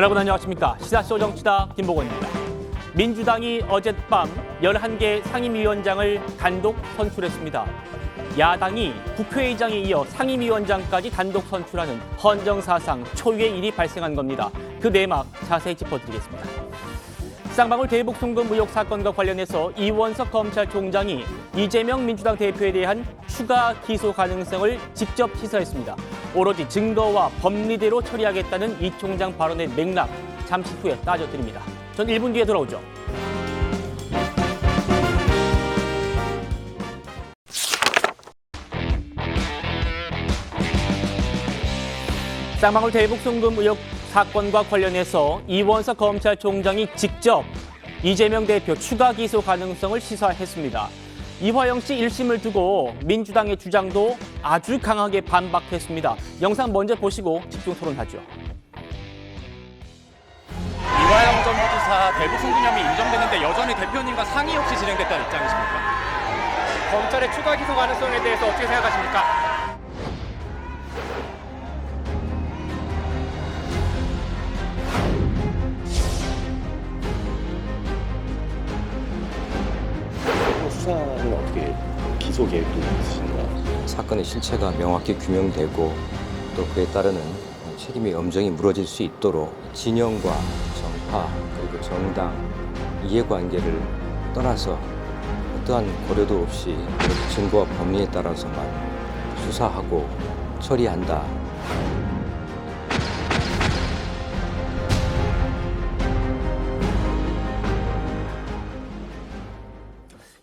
여러분 안녕하십니까. 시사쇼 정치다 김보건입니다. 민주당이 어젯밤 11개 상임위원장을 단독 선출했습니다. 야당이 국회의장에 이어 상임위원장까지 단독 선출하는 헌정사상 초유의 일이 발생한 겁니다. 그 내막 자세히 짚어드리겠습니다. 쌍방울 대북 송금 의혹 사건과 관련해서 이원석 검찰총장이 이재명 민주당 대표에 대한 추가 기소 가능성을 직접 시사했습니다. 오로지 증거와 법리대로 처리하겠다는 이 총장 발언의 맥락 잠시 후에 따져드립니다. 전 1분 뒤에 돌아오죠. 쌍방울 대북 송금 의혹 사건과 관련해서 이원석 검찰총장이 직접 이재명 대표 추가 기소 가능성을 시사했습니다. 이화영 씨 1심을 두고 민주당의 주장도 아주 강하게 반박했습니다. 영상 먼저 보시고 집중 토론하죠. 이화영 전 부지사 대북 송금 혐의 인정되는데 여전히 대표님과 상의 없이 진행됐다는 입장이십니까? 검찰의 추가 기소 가능성에 대해서 어떻게 생각하십니까? 수사는 어떻게 기소 계획도 있으신가요? 사건의 실체가 명확히 규명되고 또 그에 따르는 책임의 엄정이 물어질 수 있도록 진영과 정파 그리고 정당 이해관계를 떠나서 어떠한 고려도 없이 증거와 법리에 따라서만 수사하고 처리한다.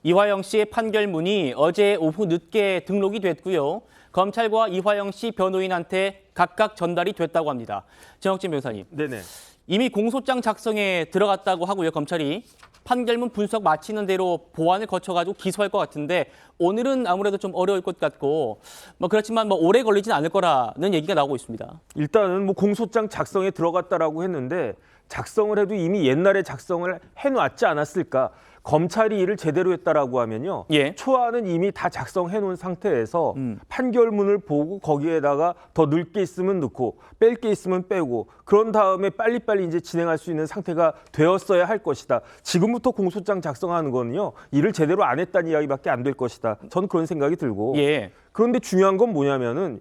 이화영 씨의 판결문이 어제 오후 늦게 등록이 됐고요. 검찰과 이화영 씨 변호인한테 각각 전달이 됐다고 합니다. 정혁진 변호사님. 네네. 이미 공소장 작성에 들어갔다고 하고요. 검찰이 판결문 분석 마치는 대로 보완을 거쳐가지고 기소할 것 같은데 오늘은 아무래도 좀 어려울 것 같고 그렇지만 오래 걸리진 않을 거라는 얘기가 나오고 있습니다. 일단은 공소장 작성에 들어갔다라고 했는데 작성을 해도 이미 옛날에 작성을 해놨지 않았을까? 검찰이 일을 제대로 했다라고 하면요. 예. 초안은 이미 다 작성해 놓은 상태에서 판결문을 보고 거기에다가 더 넣을 게 있으면 넣고 뺄 게 있으면 빼고 그런 다음에 빨리빨리 이제 진행할 수 있는 상태가 되었어야 할 것이다. 지금부터 공소장 작성하는 거는요. 일을 제대로 안 했다는 이야기밖에 안 될 것이다. 저는 그런 생각이 들고. 예. 그런데 중요한 건 뭐냐면은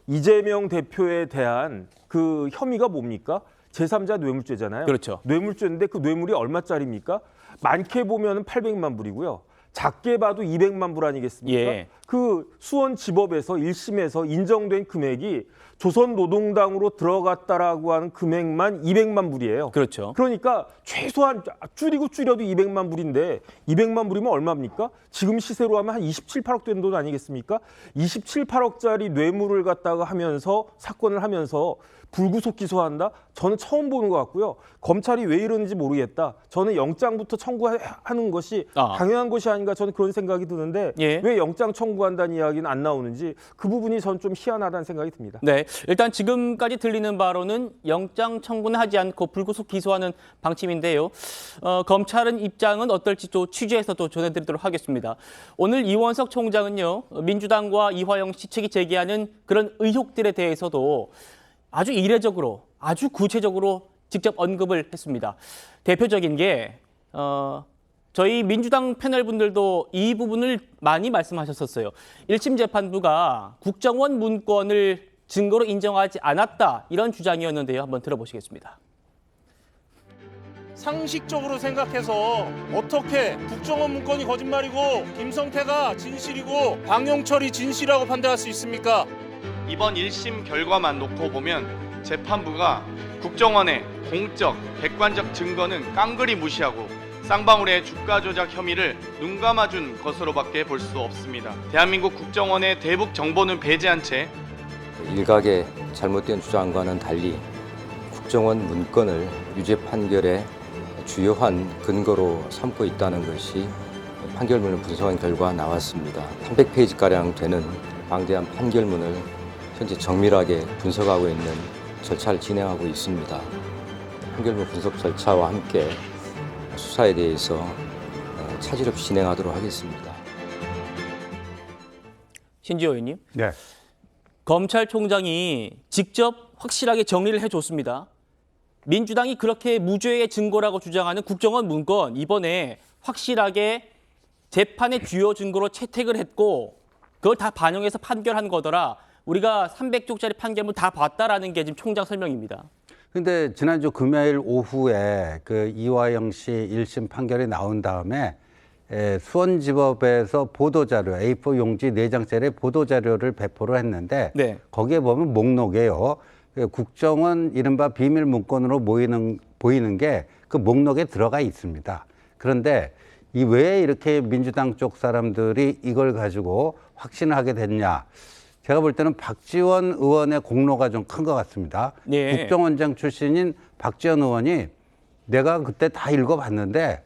이재명 대표에 대한 그 혐의가 뭡니까? 제3자 뇌물죄잖아요. 그렇죠. 뇌물죄인데 그 뇌물이 얼마짜리입니까? 많게 보면 800만 불이고요. 작게 봐도 200만 불 아니겠습니까? 예. 그 수원지법에서 1심에서 인정된 금액이 조선노동당으로 들어갔다라고 하는 금액만 200만 불이에요. 그렇죠. 그러니까 최소한 줄여도 200만 불인데 200만 불이면 얼마입니까? 지금 시세로 하면 한 27, 8억 되는 돈 아니겠습니까? 27, 8억짜리 뇌물을 갖다가 하면서 사건을 하면서 불구속 기소한다? 저는 처음 보는 것 같고요. 검찰이 왜 이러는지 모르겠다. 저는 영장부터 청구하는 것이 당연한 것이 아닌가 저는 그런 생각이 드는데 예. 왜 영장 청구한다는 이야기는 안 나오는지 그 부분이 저는 좀 희한하다는 생각이 듭니다. 네, 일단 지금까지 들리는 바로는 영장 청구는 하지 않고 불구속 기소하는 방침인데요. 검찰은 입장은 어떨지 또 취재해서 또 전해드리도록 하겠습니다. 오늘 이원석 총장은요, 민주당과 이화영 씨 측이 제기하는 그런 의혹들에 대해서도 아주 이례적으로, 아주 구체적으로 직접 언급을 했습니다. 대표적인 게 저희 민주당 패널 분들도 이 부분을 많이 말씀하셨었어요. 1심 재판부가 국정원 문건을 증거로 인정하지 않았다 이런 주장이었는데요. 한번 들어보시겠습니다. 상식적으로 생각해서 어떻게 국정원 문건이 거짓말이고 김성태가 진실이고 방용철이 진실이라고 판단할 수 있습니까? 이번 1심 결과만 놓고 보면 재판부가 국정원의 공적, 객관적 증거는 깡그리 무시하고 쌍방울의 주가 조작 혐의를 눈감아준 것으로밖에 볼 수 없습니다. 대한민국 국정원의 대북 정보는 배제한 채 일각의 잘못된 주장과는 달리 국정원 문건을 유죄 판결의 주요한 근거로 삼고 있다는 것이 판결문을 분석한 결과 나왔습니다. 300페이지가량 되는 방대한 판결문을 현재 정밀하게 분석하고 있는 절차를 진행하고 있습니다. 판결문 분석 절차와 함께 수사에 대해서 차질 없이 진행하도록 하겠습니다. 신지호 의원님. 네. 검찰총장이 직접 확실하게 정리를 해줬습니다. 민주당이 그렇게 무죄의 증거라고 주장하는 국정원 문건 이번에 확실하게 재판의 주요 증거로 채택을 했고 그걸 다 반영해서 판결한 거더라. 우리가 300쪽짜리 판결문 다 봤다라는 게 지금 총장 설명입니다. 근데 지난주 금요일 오후에 그 이화영 씨 1심 판결이 나온 다음에 수원지법에서 보도자료 A4 용지 4장짜리 보도자료를 배포를 했는데 네. 거기에 보면 목록에요. 국정원 이른바 비밀 문건으로 보이는 게 그 목록에 들어가 있습니다. 그런데 이 왜 이렇게 민주당 쪽 사람들이 이걸 가지고 확신하게 됐냐? 제가 볼 때는 박지원 의원의 공로가 좀 큰 것 같습니다. 네. 국정원장 출신인 박지원 의원이 내가 그때 다 읽어봤는데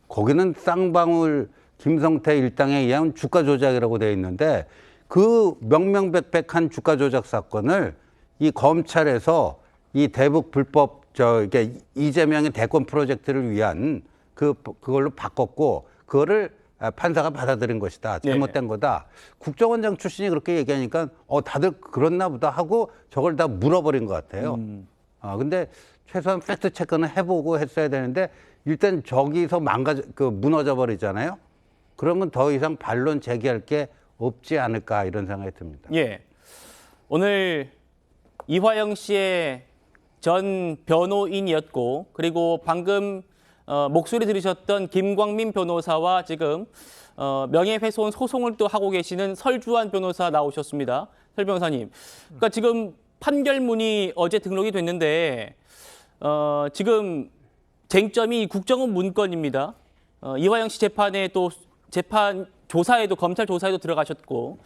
거기는 쌍방울 김성태 일당에 의한 주가 조작이라고 되어 있는데 그 명명백백한 주가 조작 사건을 이 검찰에서 이 대북 불법 이게 이재명의 대권 프로젝트를 위한 그걸로 바꿨고 그거를 판사가 받아들인 것이다. 잘못된 거다. 국정원장 출신이 그렇게 얘기하니까 다들 그렇나 보다 하고 저걸 다 물어버린 것 같아요. 근데 최소한 팩트 체크는 해보고 했어야 되는데 일단 저기서 무너져 버리잖아요. 그러면 더 이상 반론 제기할 게 없지 않을까 이런 생각이 듭니다. 예. 오늘 이화영 씨의 전 변호인이었고 그리고 방금 목소리 들으셨던 김광민 변호사와 지금 명예훼손 소송을 또 하고 계시는 설주환 변호사 나오셨습니다. 설 변호사님. 그러니까 지금 판결문이 어제 등록이 됐는데 지금 쟁점이 국정원 문건입니다. 이화영 씨 재판에 또 재판 조사에도 검찰 조사에도 들어가셨고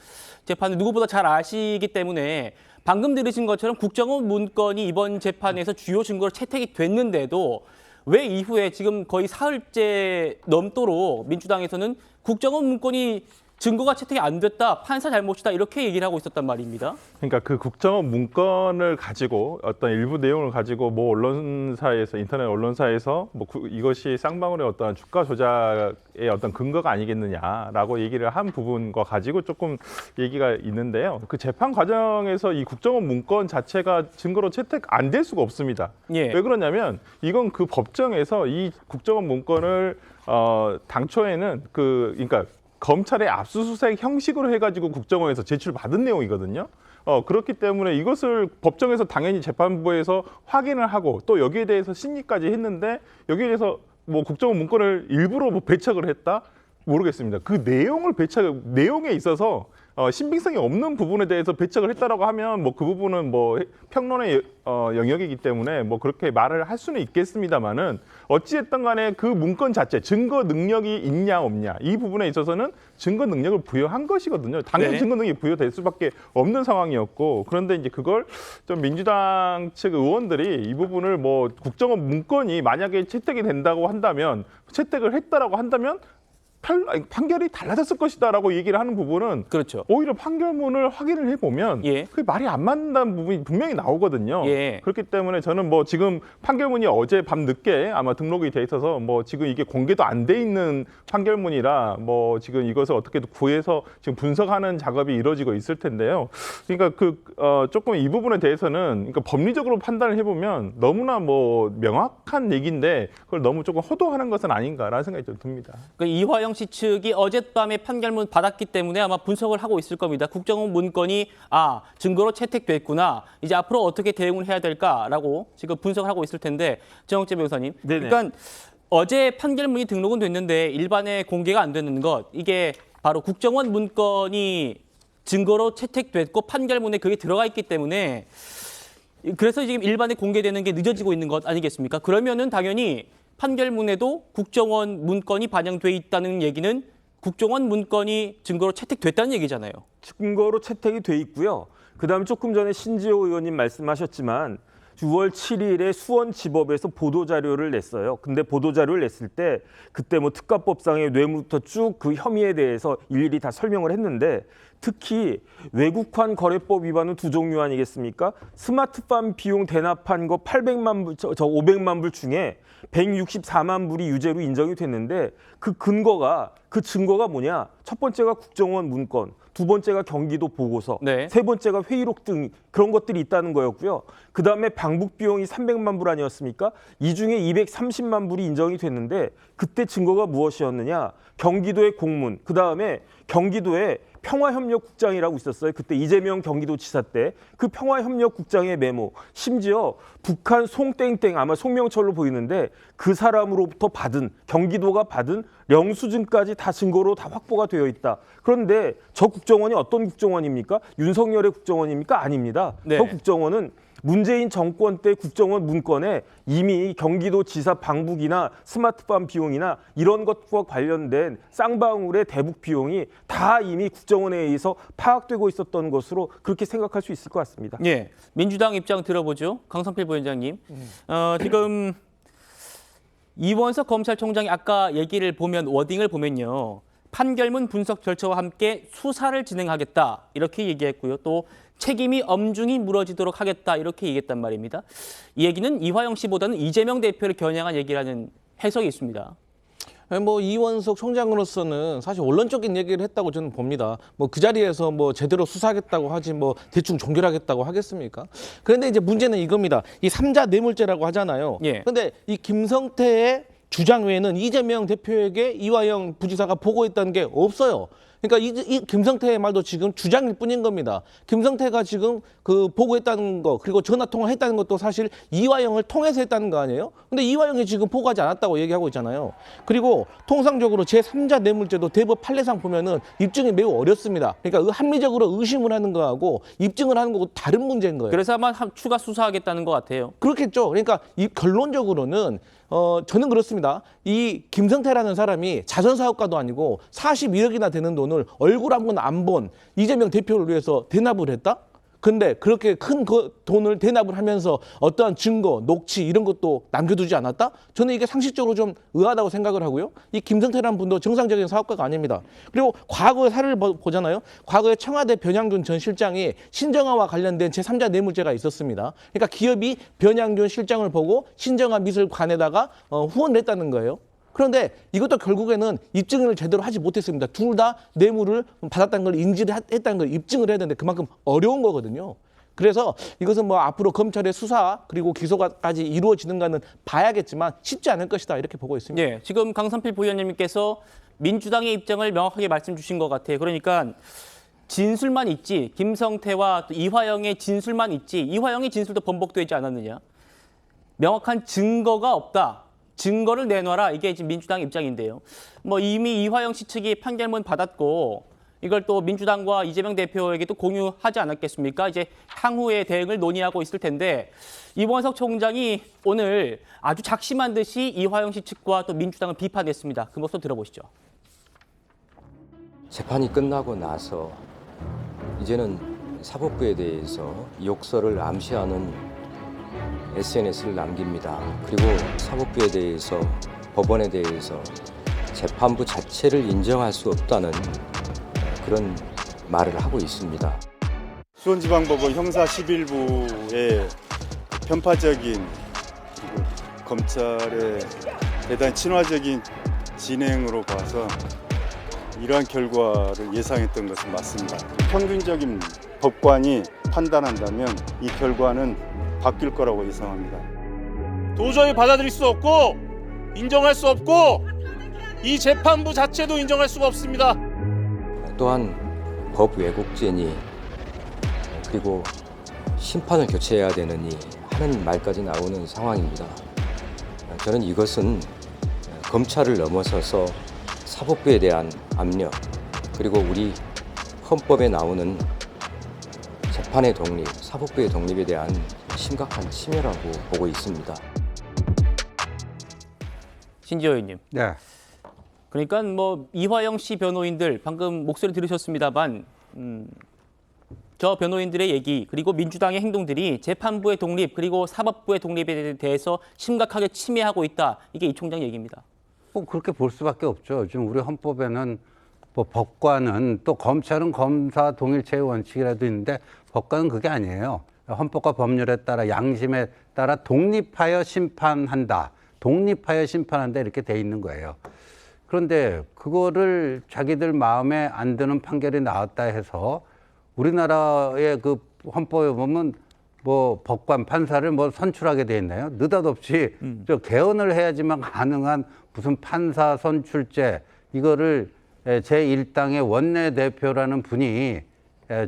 재판을 누구보다 잘 아시기 때문에 방금 들으신 것처럼 국정원 문건이 이번 재판에서 주요 증거로 채택이 됐는데도 왜 이후에 지금 거의 사흘째 넘도록 민주당에서는 국정원 문건이 증거가 채택이 안 됐다, 판사 잘못이다 이렇게 얘기를 하고 있었단 말입니다. 그러니까 그 국정원 문건을 가지고 어떤 일부 내용을 가지고 뭐 언론사에서 인터넷 언론사에서 뭐 이것이 쌍방울의 어떤 주가 조작의 어떤 근거가 아니겠느냐라고 얘기를 한 부분과 가지고 조금 얘기가 있는데요. 그 재판 과정에서 이 국정원 문건 자체가 증거로 채택 안 될 수가 없습니다. 예. 왜 그러냐면 이건 그 법정에서 이 국정원 문건을 당초에는 그러니까 검찰의 압수수색 형식으로 해가지고 국정원에서 제출받은 내용이거든요. 그렇기 때문에 이것을 법정에서 당연히 재판부에서 확인을 하고 또 여기에 대해서 심리까지 했는데 여기에 대해서 뭐 국정원 문건을 일부러 뭐 배척을 했다? 모르겠습니다. 그 내용에 있어서 신빙성이 없는 부분에 대해서 배척을 했다라고 하면 뭐 그 부분은 뭐 평론의 영역이기 때문에 뭐 그렇게 말을 할 수는 있겠습니다만은 어찌됐든 간에 그 문건 자체 증거 능력이 있냐 없냐 이 부분에 있어서는 증거 능력을 부여한 것이거든요. 당연히 네. 증거 능력이 부여될 수밖에 없는 상황이었고 그런데 이제 그걸 좀 민주당 측 의원들이 이 부분을 뭐 국정원 문건이 만약에 채택이 된다고 한다면 채택을 했다라고 한다면 판결이 달라졌을 것이다라고 얘기를 하는 부분은 그렇죠. 오히려 판결문을 확인을 해보면 예. 그게 말이 안 맞는다는 부분이 분명히 나오거든요. 예. 그렇기 때문에 저는 뭐 지금 판결문이 어제 밤 늦게 아마 등록이 돼 있어서 뭐 지금 이게 공개도 안 돼 있는 판결문이라 뭐 지금 이것을 어떻게 구해서 지금 분석하는 작업이 이루어지고 있을 텐데요. 그러니까 조금 이 부분에 대해서는 그러니까 법리적으로 판단을 해보면 너무나 뭐 명확한 얘기인데 그걸 너무 조금 호도하는 것은 아닌가라는 생각이 좀 듭니다. 그 이화영 씨 측이 어젯밤에 판결문 받았기 때문에 아마 분석을 하고 있을 겁니다. 국정원 문건이 증거로 채택됐구나. 이제 앞으로 어떻게 대응을 해야 될까라고 지금 분석을 하고 있을 텐데 정영재 변호사님. 네네. 그러니까 어제 판결문이 등록은 됐는데 일반에 공개가 안 되는 것 이게 바로 국정원 문건이 증거로 채택됐고 판결문에 그게 들어가 있기 때문에 그래서 지금 일반에 공개되는 게 늦어지고 있는 것 아니겠습니까? 그러면은 당연히 판결문에도 국정원 문건이 반영돼 있다는 얘기는 국정원 문건이 증거로 채택됐다는 얘기잖아요. 증거로 채택이 돼 있고요. 그다음에 조금 전에 신지호 의원님 말씀하셨지만 6월 7일에 수원지법에서 보도자료를 냈어요. 근데 보도자료를 냈을 때 그때 뭐 특가법상의 뇌물부터 쭉 그 혐의에 대해서 일일이 다 설명을 했는데 특히 외국환 거래법 위반은 두 종류 아니겠습니까? 스마트팜 비용 대납한 거 800만 불, 500만 불 중에 164만 불이 유죄로 인정이 됐는데 그 증거가 뭐냐? 첫 번째가 국정원 문건, 두 번째가 경기도 보고서, 네. 세 번째가 회의록 등 그런 것들이 있다는 거였고요. 그다음에 방북 비용이 300만 불 아니었습니까? 이 중에 230만 불이 인정이 됐는데 그때 증거가 무엇이었느냐? 경기도의 공문, 그다음에 경기도에 평화협력국장이라고 있었어요. 그때 이재명 경기도지사 때 그 평화협력국장의 메모, 심지어 북한 송땡땡, 아마 송명철로 보이는데 그 사람으로부터 받은, 경기도가 받은 영수증까지 다 증거로 다 확보가 되어 있다. 그런데 저 국정원이 어떤 국정원입니까? 윤석열의 국정원입니까? 아닙니다. 네. 저 국정원은 문재인 정권 때 국정원 문건에 이미 경기도지사 방북이나 스마트팜 비용이나 이런 것과 관련된 쌍방울의 대북 비용이 다 이미 국정원에 의해서 파악되고 있었던 것으로 그렇게 생각할 수 있을 것 같습니다. 예, 민주당 입장 들어보죠. 강성필 부위원장님. 지금 이원석 검찰총장이 아까 얘기를 보면 워딩을 보면요. 판결문 분석 절차와 함께 수사를 진행하겠다 이렇게 얘기했고요. 또 책임이 엄중히 물어지도록 하겠다 이렇게 얘기했단 말입니다. 이 얘기는 이화영 씨보다는 이재명 대표를 겨냥한 얘기라는 해석이 있습니다. 뭐 이원석 총장으로서는 사실 원론적인 얘기를 했다고 저는 봅니다. 뭐 그 자리에서 뭐 제대로 수사하겠다고 하지 뭐 대충 종결하겠다고 하겠습니까? 그런데 이제 문제는 이겁니다. 이 삼자 뇌물죄라고 하잖아요. 예. 그런데 이 김성태의 주장 외에는 이재명 대표에게 이화영 부지사가 보고했다는 게 없어요. 그러니까 이 김성태의 말도 지금 주장일 뿐인 겁니다. 김성태가 지금 그 보고했다는 거, 그리고 전화 통화를 했다는 것도 사실 이화영을 통해서 했다는 거 아니에요? 근데 이화영이 지금 보고하지 않았다고 얘기하고 있잖아요. 그리고 통상적으로 제3자 뇌물죄도 대법 판례상 보면은 입증이 매우 어렵습니다. 그러니까 합리적으로 의심을 하는 거하고 입증을 하는 거고 다른 문제인 거예요. 그래서 아마 추가 수사하겠다는 것 같아요. 그렇겠죠. 그러니까 이 결론적으로는 저는 그렇습니다. 이 김성태라는 사람이 자선사업가도 아니고 41억이나 되는 돈을 얼굴 한 번 안 본 이재명 대표를 위해서 대납을 했다? 근데 그렇게 큰 돈을 대납을 하면서 어떠한 증거, 녹취 이런 것도 남겨두지 않았다? 저는 이게 상식적으로 좀 의아하다고 생각을 하고요. 이 김성태라는 분도 정상적인 사업가가 아닙니다. 그리고 과거의 사례를 보잖아요. 과거에 청와대 변양균 전 실장이 신정아와 관련된 제3자 뇌물죄가 있었습니다. 그러니까 기업이 변양균 실장을 보고 신정아 미술관에다가 후원을 했다는 거예요. 그런데 이것도 결국에는 입증을 제대로 하지 못했습니다. 둘 다 뇌물을 받았다는 걸 인지를 했다는 걸 입증을 해야 되는데 그만큼 어려운 거거든요. 그래서 이것은 뭐 앞으로 검찰의 수사 그리고 기소까지 이루어지는가는 봐야겠지만 쉽지 않을 것이다 이렇게 보고 있습니다. 예, 지금 강성필 부위원님께서 민주당의 입장을 명확하게 말씀 주신 것 같아요. 그러니까 진술만 있지, 김성태와 또 이화영의 진술만 있지, 이화영의 진술도 번복되지 않았느냐. 명확한 증거가 없다. 증거를 내놔라. 이게 지금 민주당 입장인데요. 뭐 이미 이화영 씨 측이 판결문 받았고 이걸 또 민주당과 이재명 대표에게 또 공유하지 않았겠습니까? 이제 향후의 대응을 논의하고 있을 텐데 이원석 총장이 오늘 아주 작심한 듯이 이화영 씨 측과 또 민주당을 비판했습니다. 그 모습 들어보시죠. 재판이 끝나고 나서 이제는 사법부에 대해서 욕설을 암시하는 SNS를 남깁니다. 그리고 사법부에 대해서, 법원에 대해서 재판부 자체를 인정할 수 없다는 그런 말을 하고 있습니다. 수원지방법원 형사 11부의 편파적인 그리고 검찰의 대단히 친화적인 진행으로 봐서 이러한 결과를 예상했던 것은 맞습니다. 평균적인 법관이 판단한다면 이 결과는 바뀔 거라고 예상합니다. 도저히 받아들일 수 없고 인정할 수 없고 이 재판부 자체도 인정할 수가 없습니다. 또한 법 왜곡죄니 그리고 심판을 교체해야 되느니 하는 말까지 나오는 상황입니다. 저는 이것은 검찰을 넘어서서 사법부에 대한 압력 그리고 우리 헌법에 나오는 재판의 독립, 사법부의 독립에 대한 심각한 침해라고 보고 있습니다. 신지호 의원님. 네. 그러니까 뭐 이화영 씨 변호인들 방금 목소리 들으셨습니다만 저 변호인들의 얘기 그리고 민주당의 행동들이 재판부의 독립 그리고 사법부의 독립에 대해서 심각하게 침해하고 있다. 이게 이 총장 얘기입니다. 뭐 그렇게 볼 수밖에 없죠. 지금 우리 헌법에는 뭐 법관은 또 검찰은 검사 동일체의 원칙이라도 있는데 법관은 그게 아니에요. 헌법과 법률에 따라 양심에 따라 독립하여 심판한다. 독립하여 심판한다 이렇게 돼 있는 거예요. 그런데 그거를 자기들 마음에 안 드는 판결이 나왔다 해서 우리나라의 그 헌법에 보면 뭐 법관 판사를 뭐 선출하게 돼 있나요? 느닷없이 저 개헌을 해야지만 가능한 무슨 판사 선출제 이거를 제1당의 원내대표라는 분이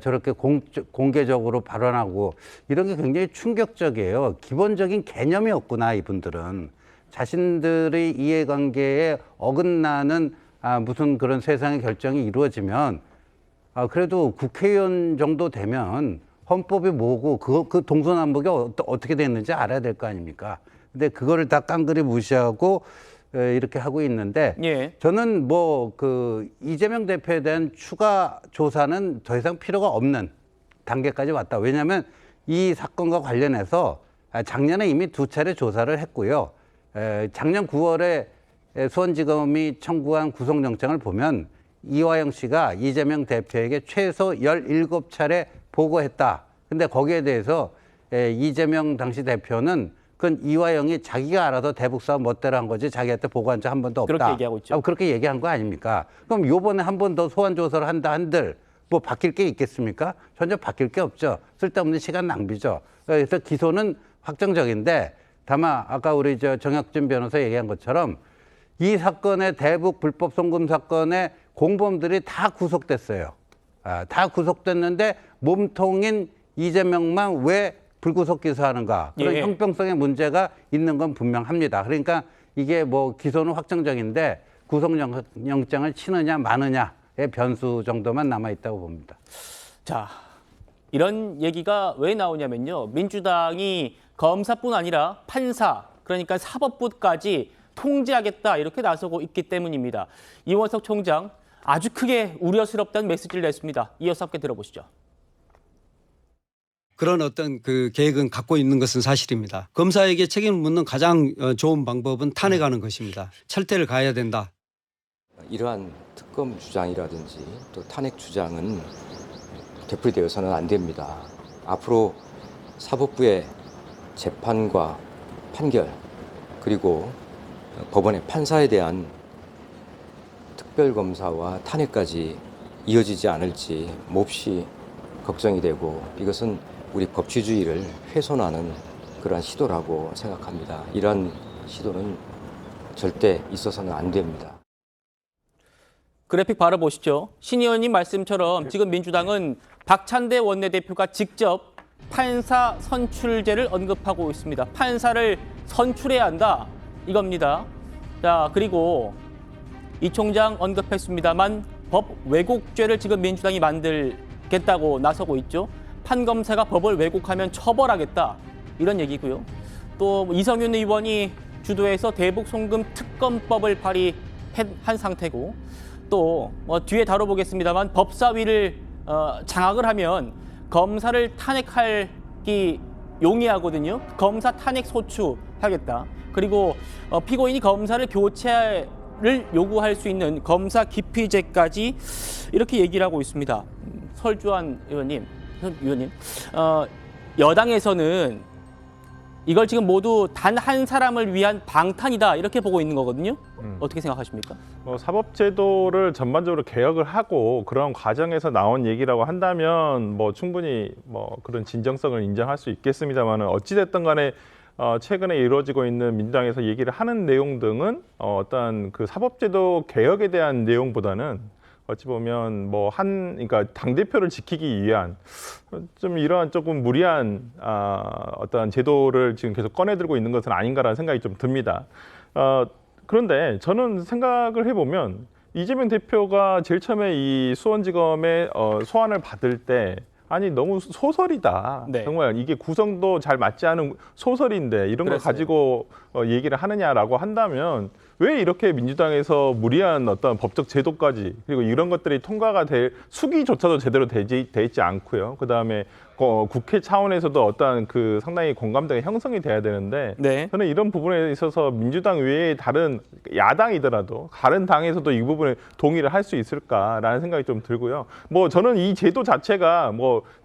저렇게 공개적으로 발언하고 이런 게 굉장히 충격적이에요. 기본적인 개념이 없구나 이분들은. 자신들의 이해관계에 어긋나는 무슨 그런 세상의 결정이 이루어지면 그래도 국회의원 정도 되면 헌법이 뭐고 그 동서남북이 어떻게 됐는지 알아야 될 거 아닙니까? 근데 그거를 다 깡그리 무시하고 이렇게 하고 있는데 예. 저는 뭐 그 이재명 대표에 대한 추가 조사는 더 이상 필요가 없는 단계까지 왔다. 왜냐하면 이 사건과 관련해서 작년에 이미 2차례 조사를 했고요. 작년 9월에 수원지검이 청구한 구속영장을 보면 이화영 씨가 이재명 대표에게 최소 17차례 보고했다. 근데 거기에 대해서 이재명 당시 대표는 그건 이화영이 자기가 알아서 대북 사업 멋대로 한 거지 자기한테 보고한 적 한 번도 없다. 그렇게 얘기하고 있죠. 그렇게 얘기한 거 아닙니까? 그럼 요번에 한 번 더 소환 조사를 한다 한들 뭐 바뀔 게 있겠습니까? 전혀 바뀔 게 없죠. 쓸데없는 시간 낭비죠. 그래서 기소는 확정적인데 다만 아까 우리 정혁진 변호사 얘기한 것처럼 이 사건의 대북 불법 송금 사건의 공범들이 다 구속됐어요. 다 구속됐는데 몸통인 이재명만 왜 불구속 기소하는가? 그런 예. 형평성의 문제가 있는 건 분명합니다. 그러니까 이게 뭐 기소는 확정적인데 구속영장을 치느냐 마느냐의 변수 정도만 남아 있다고 봅니다. 자, 이런 얘기가 왜 나오냐면요. 민주당이 검사뿐 아니라 판사, 그러니까 사법부까지 통제하겠다 이렇게 나서고 있기 때문입니다. 이원석 총장 아주 크게 우려스럽다는 메시지를 냈습니다. 이어서 함께 들어보시죠. 그런 어떤 그 계획은 갖고 있는 것은 사실입니다. 검사에게 책임을 묻는 가장 좋은 방법은 탄핵하는 것입니다. 철퇴를 가해야 된다. 이러한 특검 주장이라든지 또 탄핵 주장은 되풀이되어서는 안 됩니다. 앞으로 사법부의 재판과 판결 그리고 법원의 판사에 대한 특별검사와 탄핵까지 이어지지 않을지 몹시 걱정이 되고 이것은 우리 법치주의를 훼손하는 그러한 시도라고 생각합니다. 이러한 시도는 절대 있어서는 안 됩니다. 그래픽 바로 보시죠. 신 의원님 말씀처럼 지금 민주당은 박찬대 원내대표가 직접 판사 선출제를 언급하고 있습니다. 판사를 선출해야 한다 이겁니다. 자, 그리고 이 총장 언급했습니다만 법 왜곡죄를 지금 민주당이 만들겠다고 나서고 있죠. 판검사가 법을 왜곡하면 처벌하겠다 이런 얘기고요. 또 이성윤 의원이 주도해서 대북 송금 특검법을 발의한 상태고 또 뒤에 다뤄보겠습니다만 법사위를 장악을 하면 검사를 탄핵하기 용이하거든요. 검사 탄핵 소추하겠다. 그리고 피고인이 검사를 교체를 요구할 수 있는 검사 기피죄까지 이렇게 얘기를 하고 있습니다. 설주환 의원님, 여당에서는 이걸 지금 모두 단 한 사람을 위한 방탄이다 이렇게 보고 있는 거거든요. 어떻게 생각하십니까? 사법제도를 전반적으로 개혁을 하고 그런 과정에서 나온 얘기라고 한다면 뭐 충분히 뭐 그런 진정성을 인정할 수 있겠습니다만은 어찌됐든 간에 최근에 이루어지고 있는 민주당에서 얘기를 하는 내용 등은 어떤 그 사법제도 개혁에 대한 내용보다는 어찌 보면 그러니까 당대표를 지키기 위한 좀 이러한 조금 무리한 어떤 제도를 지금 계속 꺼내들고 있는 것은 아닌가라는 생각이 좀 듭니다. 그런데 저는 생각을 해보면 이재명 대표가 제일 처음에 이 수원지검에 소환을 받을 때 아니 너무 소설이다. 네. 정말 이게 구성도 잘 맞지 않은 소설인데 이런 걸 가지고 얘기를 하느냐라고 한다면 왜 이렇게 민주당에서 무리한 어떤 법적 제도까지 그리고 이런 것들이 통과가 될 수기조차도 제대로 돼 있지 않고요. 그다음에 국회 차원에서도 어떤 그 상당히 공감대가 형성이 돼야 되는데 네. 저는 이런 부분에 있어서 민주당 외에 다른 야당이더라도 다른 당에서도 이 부분에 동의를 할 수 있을까라는 생각이 좀 들고요. 저는 이 제도 자체가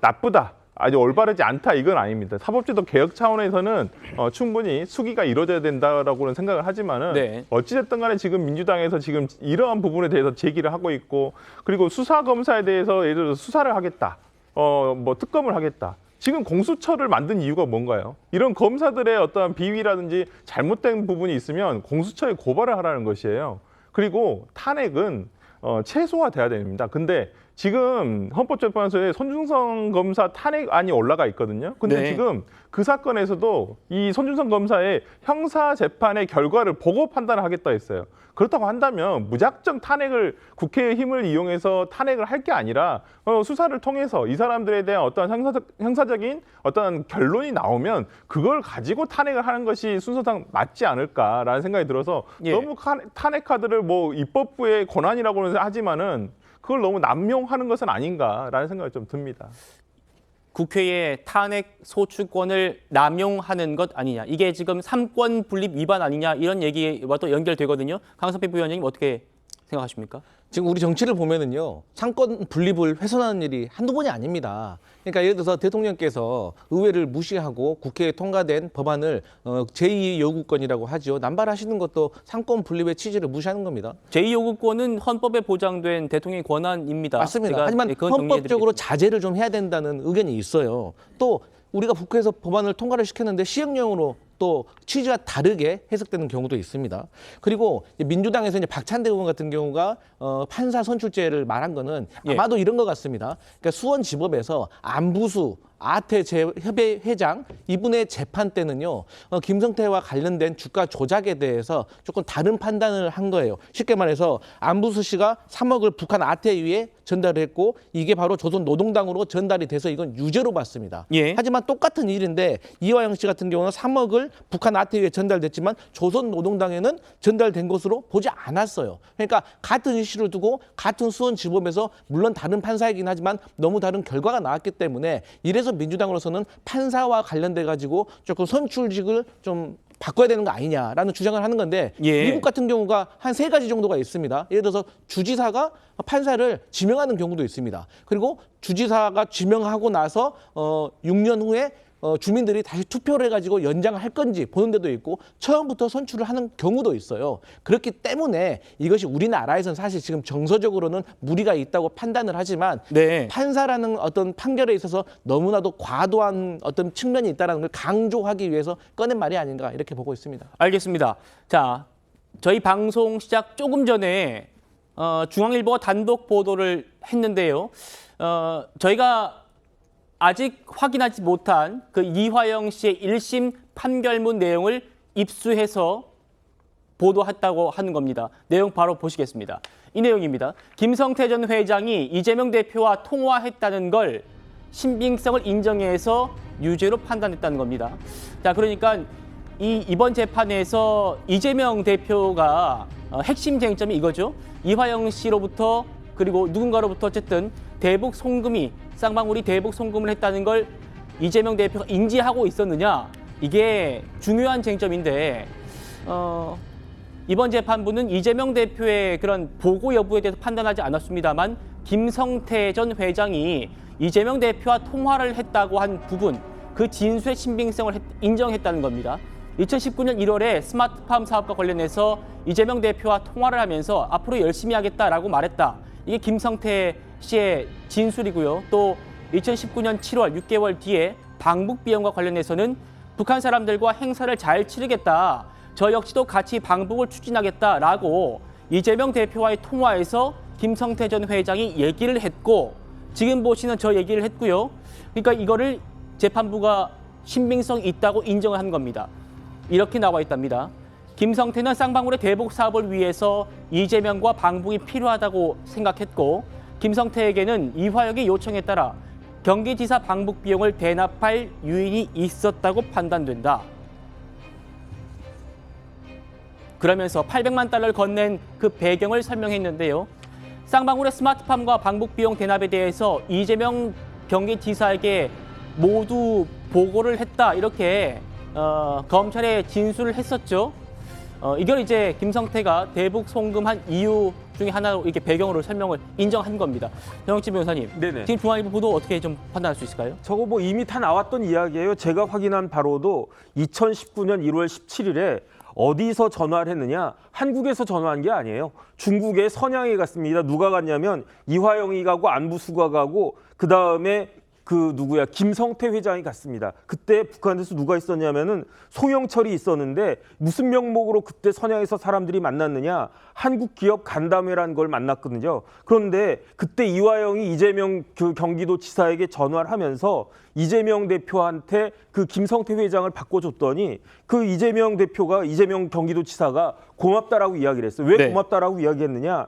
나쁘다. 아주 올바르지 않다 이건 아닙니다. 사법제도 개혁 차원에서는 충분히 수기가 이루어져야 된다라고는 생각을 하지만은 네. 어찌됐든 간에 지금 민주당에서 지금 이러한 부분에 대해서 제기를 하고 있고 그리고 수사 검사에 대해서 예를 들어서 수사를 하겠다. 뭐 특검을 하겠다. 지금 공수처를 만든 이유가 뭔가요? 이런 검사들의 어떠한 비위라든지 잘못된 부분이 있으면 공수처에 고발을 하라는 것이에요. 그리고 탄핵은 최소화돼야 됩니다. 근데 지금 헌법재판소에 손준성 검사 탄핵안이 올라가 있거든요. 근데 네. 지금 그 사건에서도 이 손준성 검사의 형사 재판의 결과를 보고 판단을 하겠다 했어요. 그렇다고 한다면 무작정 탄핵을 국회의 힘을 이용해서 탄핵을 할 게 아니라 수사를 통해서 이 사람들에 대한 어떤 형사적인 어떤 결론이 나오면 그걸 가지고 탄핵을 하는 것이 순서상 맞지 않을까라는 생각이 들어서 예. 너무 탄핵 카드를 뭐 입법부의 권한이라고는 하지만은 그걸 너무 남용하는 것은 아닌가라는 생각이 좀 듭니다. 국회의 탄핵 소추권을 남용하는 것 아니냐. 이게 지금 삼권 분립 위반 아니냐 이런 얘기와 또 연결되거든요. 강성필 부위원장님 어떻게 생각하십니까? 지금 우리 정치를 보면은요, 상권 분립을 훼손하는 일이 한두 번이 아닙니다. 그러니까 예를 들어서 대통령께서 의회를 무시하고 국회에 통과된 법안을 제2 요구권이라고 하죠. 남발하시는 것도 상권 분립의 취지를 무시하는 겁니다. 제2요구권은 헌법에 보장된 대통령의 권한입니다. 맞습니다. 제가 하지만 그건 헌법적으로 정리해드리겠습니다. 자제를 좀 해야 된다는 의견이 있어요. 또 우리가 국회에서 법안을 통과를 시켰는데 시행령으로 또 취지가 다르게 해석되는 경우도 있습니다. 그리고 민주당에서 이제 박찬대 의원 같은 경우가 판사 선출제를 말한 거는 아마도 이런 것 같습니다. 그러니까 수원지법에서 안부수 아태 협의 회장 이분의 재판 때는요, 김성태와 관련된 주가 조작에 대해서 조금 다른 판단을 한 거예요. 쉽게 말해서 안부수 씨가 3억을 북한 아태위에 전달을 했고 이게 바로 조선노동당으로 전달이 돼서 이건 유죄로 봤습니다. 예. 하지만 똑같은 일인데 이화영 씨 같은 경우는 3억을 북한 아태위에 전달됐지만 조선노동당에는 전달된 것으로 보지 않았어요. 그러니까 같은 이슈를 두고 같은 수원지법에서 물론 다른 판사이긴 하지만 너무 다른 결과가 나왔기 때문에 이래서 민주당으로서는 판사와 관련돼 가지고 조금 선출직을 좀 바꿔야 되는 거 아니냐라는 주장을 하는 건데 미국 같은 경우가 한 3가지 정도가 있습니다. 예를 들어서 주지사가 판사를 지명하는 경우도 있습니다. 그리고 주지사가 지명하고 나서 6년 후에 주민들이 다시 투표를 해가지고 연장을 할 건지 보는 데도 있고 처음부터 선출을 하는 경우도 있어요. 그렇기 때문에 이것이 우리나라에서는 사실 지금 정서적으로는 무리가 있다고 판단을 하지만 판사라는 어떤 판결에 있어서 너무나도 과도한 어떤 측면이 있다는 걸 강조하기 위해서 꺼낸 말이 아닌가 이렇게 보고 있습니다. 알겠습니다. 자, 저희 방송 시작 조금 전에 중앙일보가 단독 보도를 했는데요. 저희가 아직 확인하지 못한 그 이화영 씨의 1심 판결문 내용을 입수해서 보도했다고 하는 겁니다. 내용 바로 보시겠습니다. 이 내용입니다. 김성태 전 회장이 이재명 대표와 통화했다는 걸 신빙성을 인정해서 유죄로 판단했다는 겁니다. 자, 그러니까 이번 재판에서 이재명 대표가 핵심 쟁점이 이거죠. 이화영 씨로부터 그리고 누군가로부터 어쨌든 대북 송금이 쌍방울이 대북 송금을 했다는 걸 이재명 대표가 인지하고 있었느냐, 이게 중요한 쟁점인데 이번 재판부는 이재명 대표의 그런 보고 여부에 대해서 판단하지 않았습니다만 김성태 전 회장이 이재명 대표와 통화를 했다고 한 부분, 그 진술의 신빙성을 인정했다는 겁니다. 2019년 1월에 스마트팜 사업과 관련해서 이재명 대표와 통화를 하면서 앞으로 열심히 하겠다라고 말했다. 이게 김성태 씨의 진술이고요. 또 2019년 7월 6개월 뒤에 방북 비용과 관련해서는 북한 사람들과 행사를 잘 치르겠다. 저 역시도 같이 방북을 추진하겠다라고 이재명 대표와의 통화에서 김성태 전 회장이 얘기를 했고 지금 보시는 저 얘기를 했고요. 그러니까 이거를 재판부가 신빙성 있다고 인정을 한 겁니다. 이렇게 나와 있답니다. 김성태는 쌍방울의 대북 사업을 위해서 이재명과 방북이 필요하다고 생각했고 김성태에게는 이화영의 요청에 따라 경기지사 방북 비용을 대납할 유인이 있었다고 판단된다. 그러면서 800만 달러를 건넨 그 배경을 설명했는데요. 쌍방울의 스마트팜과 방북 비용 대납에 대해서 이재명 경기지사에게 모두 보고를 했다. 이렇게 검찰에 진술을 했었죠. 이걸 이제 김성태가 대북 송금한 이유 중에 하나로 이렇게 배경으로 설명을 인정한 겁니다. 정영진 변호사님, 네네. 지금 중앙일보 보도 어떻게 좀 판단할 수 있을까요? 저거 뭐 이미 다 나왔던 이야기예요. 제가 확인한 바로도 2019년 1월 17일에 어디서 전화를 했느냐? 한국에서 전화한 게 아니에요. 중국의 선양에 갔습니다. 누가 갔냐면 이화영이 가고 안부수가 가고 그다음에 김성태 회장이 갔습니다. 그때 북한에서 누가 있었냐면은 송영철이 있었는데 무슨 명목으로 그때 선양에서 사람들이 만났느냐? 한국 기업 간담회라는 걸 만났거든요. 그런데 그때 이화영이 이재명 경기도지사에게 전화를 하면서 이재명 대표한테 그 김성태 회장을 바꿔줬더니 그 이재명 경기도지사가 고맙다라고 이야기를 했어요. 왜 네. 고맙다라고 이야기했느냐?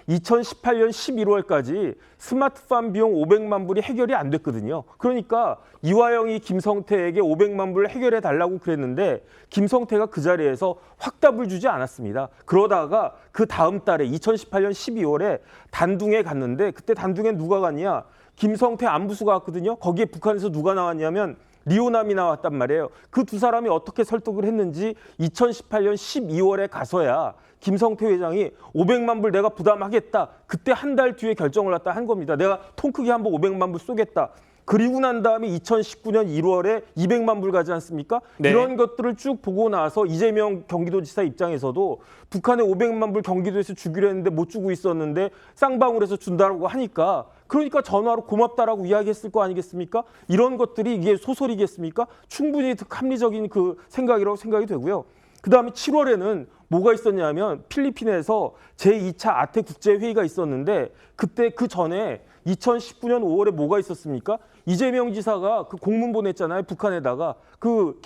2018년 11월까지 스마트팜 비용 500만 불이 해결이 안 됐거든요. 그러니까 이화영이 김성태에게 500만 불을 해결해 달라고 그랬는데 김성태가 그 자리에서 확답을 주지 않았습니다. 그러다가 그 다음 달에 2018년 12월에 단둥에 갔는데 그때 단둥에 누가 갔냐? 김성태 안부수가 왔거든요. 거기에 북한에서 누가 나왔냐면 리오남이 나왔단 말이에요. 그 두 사람이 어떻게 설득을 했는지 2018년 12월에 가서야 김성태 회장이 500만 불 내가 부담하겠다. 그때 한 달 뒤에 결정을 갖다 한 겁니다. 내가 통 크게 한번 500만 불 쏘겠다. 그리고 난 다음에 2019년 1월에 200만 불 가지 않습니까? 네. 이런 것들을 쭉 보고 나서 이재명 경기도지사 입장에서도 북한에 500만 불 경기도에서 주기로 했는데 못 주고 있었는데 쌍방울에서 준다고 하니까 그러니까 전화로 고맙다라고 이야기했을 거 아니겠습니까? 이런 것들이 이게 소설이겠습니까? 충분히 합리적인 그 생각이라고 생각이 되고요. 그다음에 7월에는 뭐가 있었냐면 필리핀에서 제2차 아태 국제회의가 있었는데 그때 그 전에 2019년 5월에 뭐가 있었습니까? 이재명 지사가 그 공문 보냈잖아요. 북한에다가 그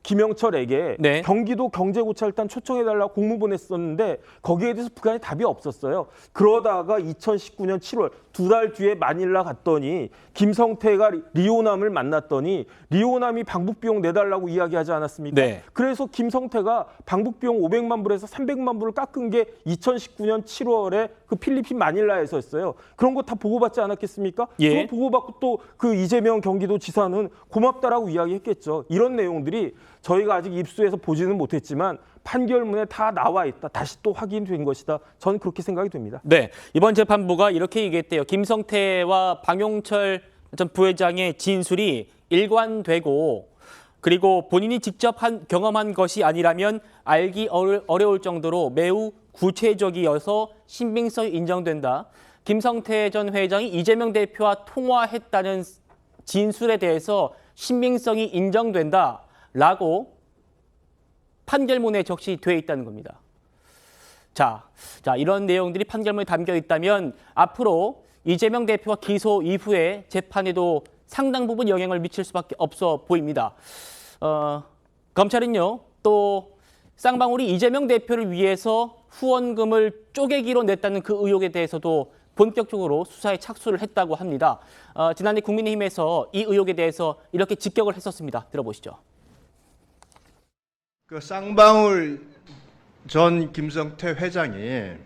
김영철에게 네. 경기도 경제고찰단 초청해달라고 공문 보냈었는데 거기에 대해서 북한이 답이 없었어요. 그러다가 2019년 7월 두 달 뒤에 마닐라 갔더니 김성태가 리오남을 만났더니 리오남이 방북비용 내달라고 이야기하지 않았습니까? 네. 그래서 김성태가 방북비용 500만 불에서 300만 불을 깎은 게 2019년 7월에 그 필리핀 마닐라에서였어요. 그런 거 다 보고받지 않았겠습니까? 예. 그거 보고받고 또 그 이재명 경기도지사는 고맙다라고 이야기했겠죠. 이런 내용들이 저희가 아직 입수해서 보지는 못했지만 판결문에 다 나와 있다. 다시 또 확인된 것이다. 저는 그렇게 생각이 됩니다. 네, 이번 재판부가 이렇게 얘기했대요. 김성태와 방용철 전 부회장의 진술이 일관되고 그리고 본인이 직접 경험한 것이 아니라면 알기 어려울 정도로 매우 구체적이어서 신빙성이 인정된다. 김성태 전 회장이 이재명 대표와 통화했다는 진술에 대해서 신빙성이 인정된다라고 판결문에 적시돼 있다는 겁니다. 자, 이런 내용들이 판결문에 담겨 있다면 앞으로 이재명 대표와 기소 이후에 재판에도 상당 부분 영향을 미칠 수밖에 없어 보입니다. 검찰은요, 또 쌍방울이 이재명 대표를 위해서 후원금을 쪼개기로 냈다는 그 의혹에 대해서도 본격적으로 수사에 착수를 했다고 합니다. 지난해 국민의힘에서 이 의혹에 대해서 이렇게 직격을 했었습니다. 들어보시죠. 그 쌍방울 전 김성태 회장이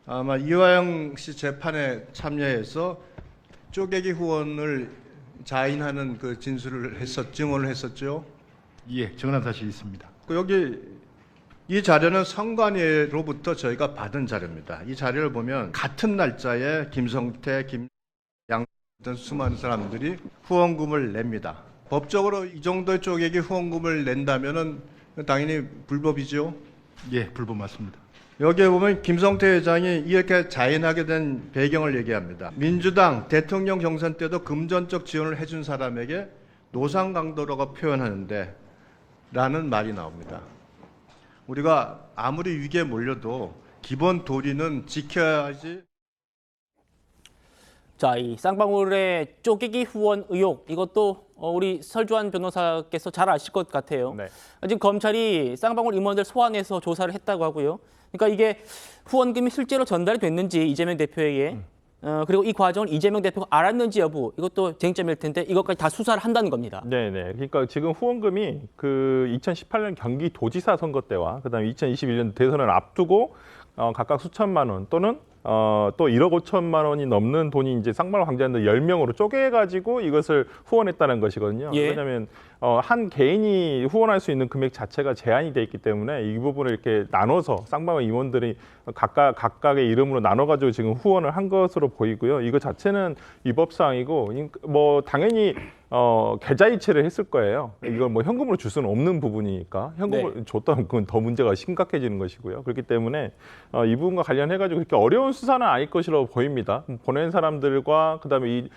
아마 이화영 씨 재판에 참여해서 쪼개기 후원을 자인하는 그 증언을 했었죠. 예, 증언한 사실이 있습니다. 여기 이 자료는 선관위로부터 저희가 받은 자료입니다. 이 자료를 보면 같은 날짜에 김성태, 김양 등 수많은 사람들이 후원금을 냅니다. 법적으로 이 정도의 쪼개기 후원금을 낸다면은 당연히 불법이죠. 예, 불법 맞습니다. 여기에 보면 김성태 회장이 이렇게 자인하게 된 배경을 얘기합니다. 민주당 대통령 경선 때도 금전적 지원을 해준 사람에게 노상 강도라고 표현하는데 라는 말이 나옵니다. 우리가 아무리 위기에 몰려도 기본 도리는 지켜야지. 자, 이 쌍방울의 쪼개기 후원 의혹, 이것도 우리 설주환 변호사께서 잘 아실 것 같아요. 네. 지금 검찰이 쌍방울 임원들 소환해서 조사를 했다고 하고요. 그러니까 이게 후원금이 실제로 전달이 됐는지 이재명 대표에게 그리고 이 과정을 이재명 대표가 알았는지 여부, 이것도 쟁점일 텐데 이것까지 다 수사를 한다는 겁니다. 네네. 그러니까 지금 후원금이 그 2018년 경기도지사 선거 때와 그다음에 2021년 대선을 앞두고 각각 수천만 원 또는 또 1억 5천만 원이 넘는 돈이 이제 쌍방울 관계자들 10명으로 쪼개가지고 이것을 후원했다는 것이거든요. 예. 왜냐하면 한 개인이 후원할 수 있는 금액 자체가 제한이 돼 있기 때문에 이 부분을 이렇게 나눠서 쌍방울 임원들이 각각의 이름으로 나눠가지고 지금 후원을 한 것으로 보이고요. 이거 자체는 위법사항이고 뭐 당연히 계좌이체를 했을 거예요. 이걸 뭐 현금으로 줄 수는 없는 부분이니까 현금을 줬다면 그건 더 문제가 심각해지는 것이고요. 그렇기 때문에 이 부분과 관련해가지고 그렇게 어려운 수사는 아닐 것이라고 보입니다. 보낸 사람들과 그다음에 이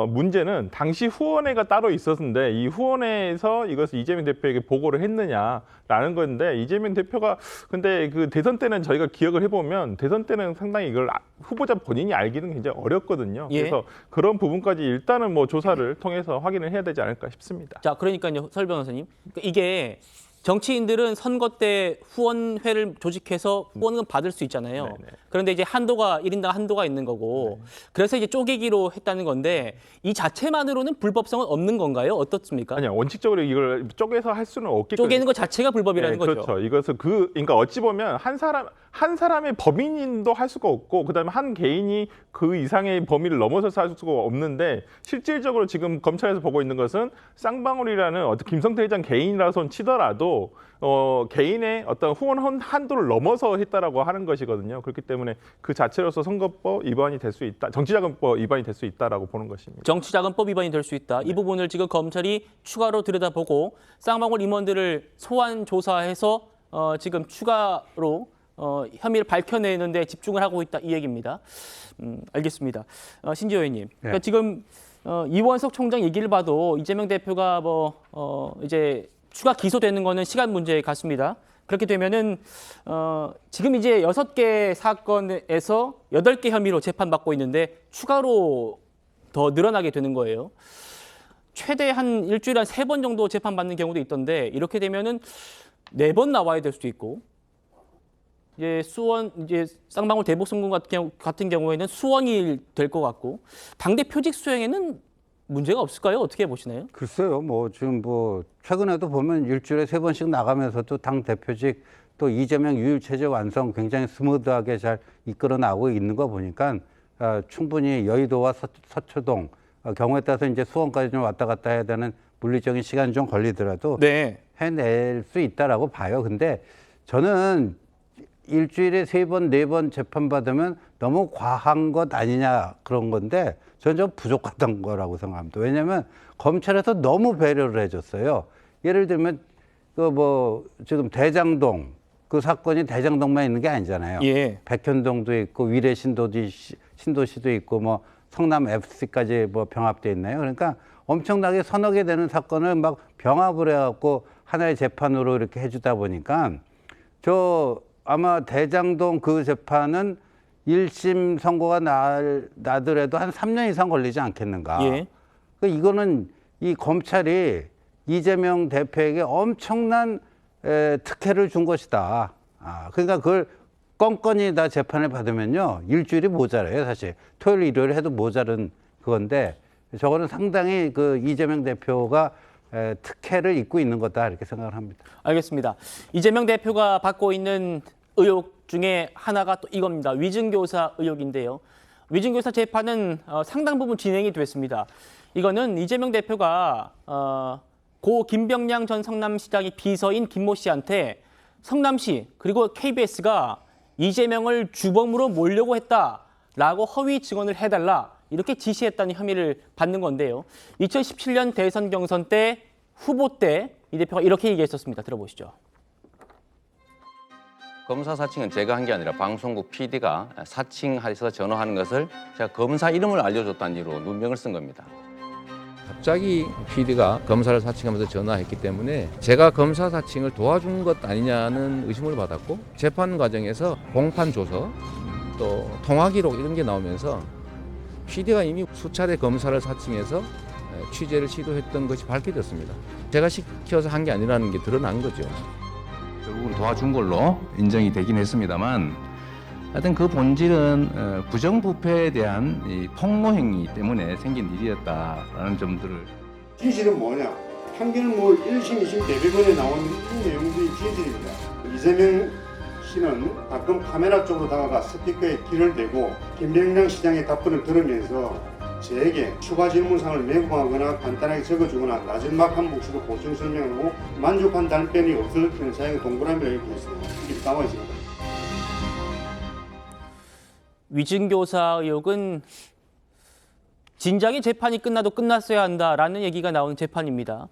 문제는 당시 후원회가 따로 있었는데 이 후원회에서 이것을 이재명 대표에게 보고를 했느냐라는 건데 이재명 대표가 근데 그 대선 때는 저희가 기억을 해보면 대선 때는 상당히 이걸 후보자 본인이 알기는 굉장히 어렵거든요. 예. 그래서 그런 부분까지 일단은 뭐 조사를 통해서 확인을 해야 되지 않을까 싶습니다. 자, 그러니까요, 설 변호사님. 그러니까 이게 정치인들은 선거 때 후원회를 조직해서 후원금 받을 수 있잖아요. 네네. 그런데 이제 한도가 1인당 한도가 있는 거고 그래서 이제 쪼개기로 했다는 건데 이 자체만으로는 불법성은 없는 건가요? 어떻습니까? 아니요, 원칙적으로 이걸 쪼개서 할 수는 없겠거든요. 쪼개는 것 자체가 불법이라는 거죠. 그렇죠. 이것은 그러니까 어찌 보면 한 사람의 법인도 할 수가 없고 그다음에 한 개인이 그 이상의 범위를 넘어서서 할 수가 없는데 실질적으로 지금 검찰에서 보고 있는 것은 쌍방울이라는 어떤 김성태 회장 개인이라서 치더라도 개인의 어떤 후원 한도를 넘어서 했다라고 하는 것이거든요. 그렇기 때문에 그 자체로서 선거법 위반이 될 수 있다, 정치자금법 위반이 될 수 있다라고 보는 것입니다. 정치자금법 위반이 될 수 있다. 이 부분을 지금 검찰이 추가로 들여다보고 쌍방울 임원들을 소환 조사해서 지금 추가로 혐의를 밝혀내는 데 집중을 하고 있다 이 얘기입니다. 알겠습니다. 신지호 의원님, 그러니까 지금 이원석 총장 얘기를 봐도 이재명 대표가 이제 추가 기소되는 거는 시간 문제 같습니다. 그렇게 되면은 지금 이제 6개 사건에서 8개 혐의로 재판받고 있는데 추가로 더 늘어나게 되는 거예요. 최대 한 일주일에 한 3번 정도 재판받는 경우도 있던데 이렇게 되면은 4번 나와야 될 수도 있고 이제 쌍방울 대북송금 같은 경우에는 수원이 될 것 같고 당대 표직 수행에는 문제가 없을까요? 어떻게 보시나요? 글쎄요, 뭐 지금 뭐 최근에도 보면 일주일에 3번씩 나가면서도 당 대표직 또 이재명 유일 체제 완성 굉장히 스무드하게 잘 이끌어 나오고 있는 거 보니까 충분히 여의도와 서초동 경우에 따라서 이제 수원까지 좀 왔다 갔다 해야 되는 물리적인 시간이 좀 걸리더라도 해낼 수 있다라고 봐요. 근데 저는 일주일에 3번, 4번 재판받으면 너무 과한 것 아니냐 그런 건데 저는 좀 부족하던 거라고 생각합니다. 왜냐하면 검찰에서 너무 배려를 해줬어요. 예를 들면 지금 대장동 그 사건이 대장동만 있는 게 아니잖아요. 예. 백현동도 있고 위례 신도시도 있고 뭐 성남 FC까지 뭐 병합돼 있나요? 그러니까 엄청나게 서너 개 되는 사건을 막 병합을 해갖고 하나의 재판으로 이렇게 해주다 보니까 아마 대장동 그 재판은 1심 선고가 나더라도 한 3년 이상 걸리지 않겠는가. 예. 그러니까 이거는 이 검찰이 이재명 대표에게 엄청난 특혜를 준 것이다. 그러니까 그걸 건건히 다 재판을 받으면요. 일주일이 모자라요, 사실. 토요일, 일요일 해도 모자른 그건데 저거는 상당히 그 이재명 대표가 특혜를 입고 있는 거다 이렇게 생각을 합니다. 알겠습니다. 이재명 대표가 받고 있는 의혹 중에 하나가 또 이겁니다. 위증교사 의혹인데요. 위증교사 재판은 상당 부분 진행이 됐습니다. 이거는 이재명 대표가 고 김병량 전 성남시장의 비서인 김모 씨한테 성남시 그리고 KBS가 이재명을 주범으로 몰려고 했다라고 허위 증언을 해달라 이렇게 지시했다는 혐의를 받는 건데요. 2017년 대선 경선 때 후보 때 이 대표가 이렇게 얘기했었습니다. 들어보시죠. 검사 사칭은 제가 한 게 아니라 방송국 PD가 사칭해서 전화하는 것을 제가 검사 이름을 알려줬다는 이유로 누명을 쓴 겁니다. 갑자기 PD가 검사를 사칭하면서 전화했기 때문에 제가 검사 사칭을 도와준 것 아니냐는 의심을 받았고 재판 과정에서 공판 조서 또 통화 기록 이런 게 나오면서 PD가 이미 수차례 검사를 사칭해서 취재를 시도했던 것이 밝혀졌습니다. 제가 시켜서 한 게 아니라는 게 드러난 거죠. 결국은 도와준 걸로 인정이 되긴 했습니다만 하여튼 그 본질은 부정부패에 대한 이 폭로 행위 때문에 생긴 일이었다라는 점들을. 진실은 뭐냐? 판결은 뭐 1심, 2심 대법원에 나온 이 내용들이 진실입니다. 이재명 씨는 가끔 카메라 쪽으로 다가가 스피커에 귀를 대고 김병량 시장의 답변을 들으면서 저에게 추가 질문사항을 메모하거나 간단하게 적어주거나 나중막한 몫으로 보충 설명하고 만족한 답변이 없을 때는 사용에 동그라미를 읽겠습니다. 이렇게 나와 있습니다. 위증교사 의혹은 진작에 재판이 끝나도 끝났어야 한다라는 얘기가 나오는 재판입니다.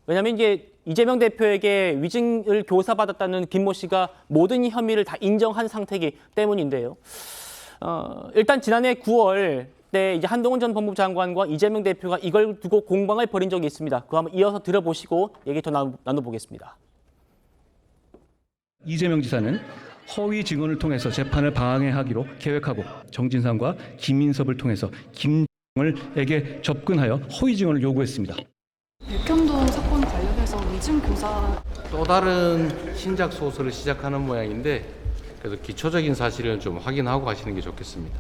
왜냐하면 이제 이재명 대표에게 위증을 교사받았다는 김모 씨가 모든 혐의를 다 인정한 상태이기 때문인데요. 일단 지난해 9월 때 이제 한동훈 전 법무부 장관과 이재명 대표가 이걸 두고 공방을 벌인 적이 있습니다. 그거 한번 이어서 들어보시고 얘기 더 나눠보겠습니다. 이재명 지사는 허위 증언을 통해서 재판을 방해하기로 계획하고 정진상과 김인섭을 통해서 김정을에게 접근하여 허위 증언을 요구했습니다. 육경도 사건 관련해서 위증 교사 또 다른 신작 소설을 시작하는 모양인데 그래도 기초적인 사실은 좀 확인하고 가시는 게 좋겠습니다.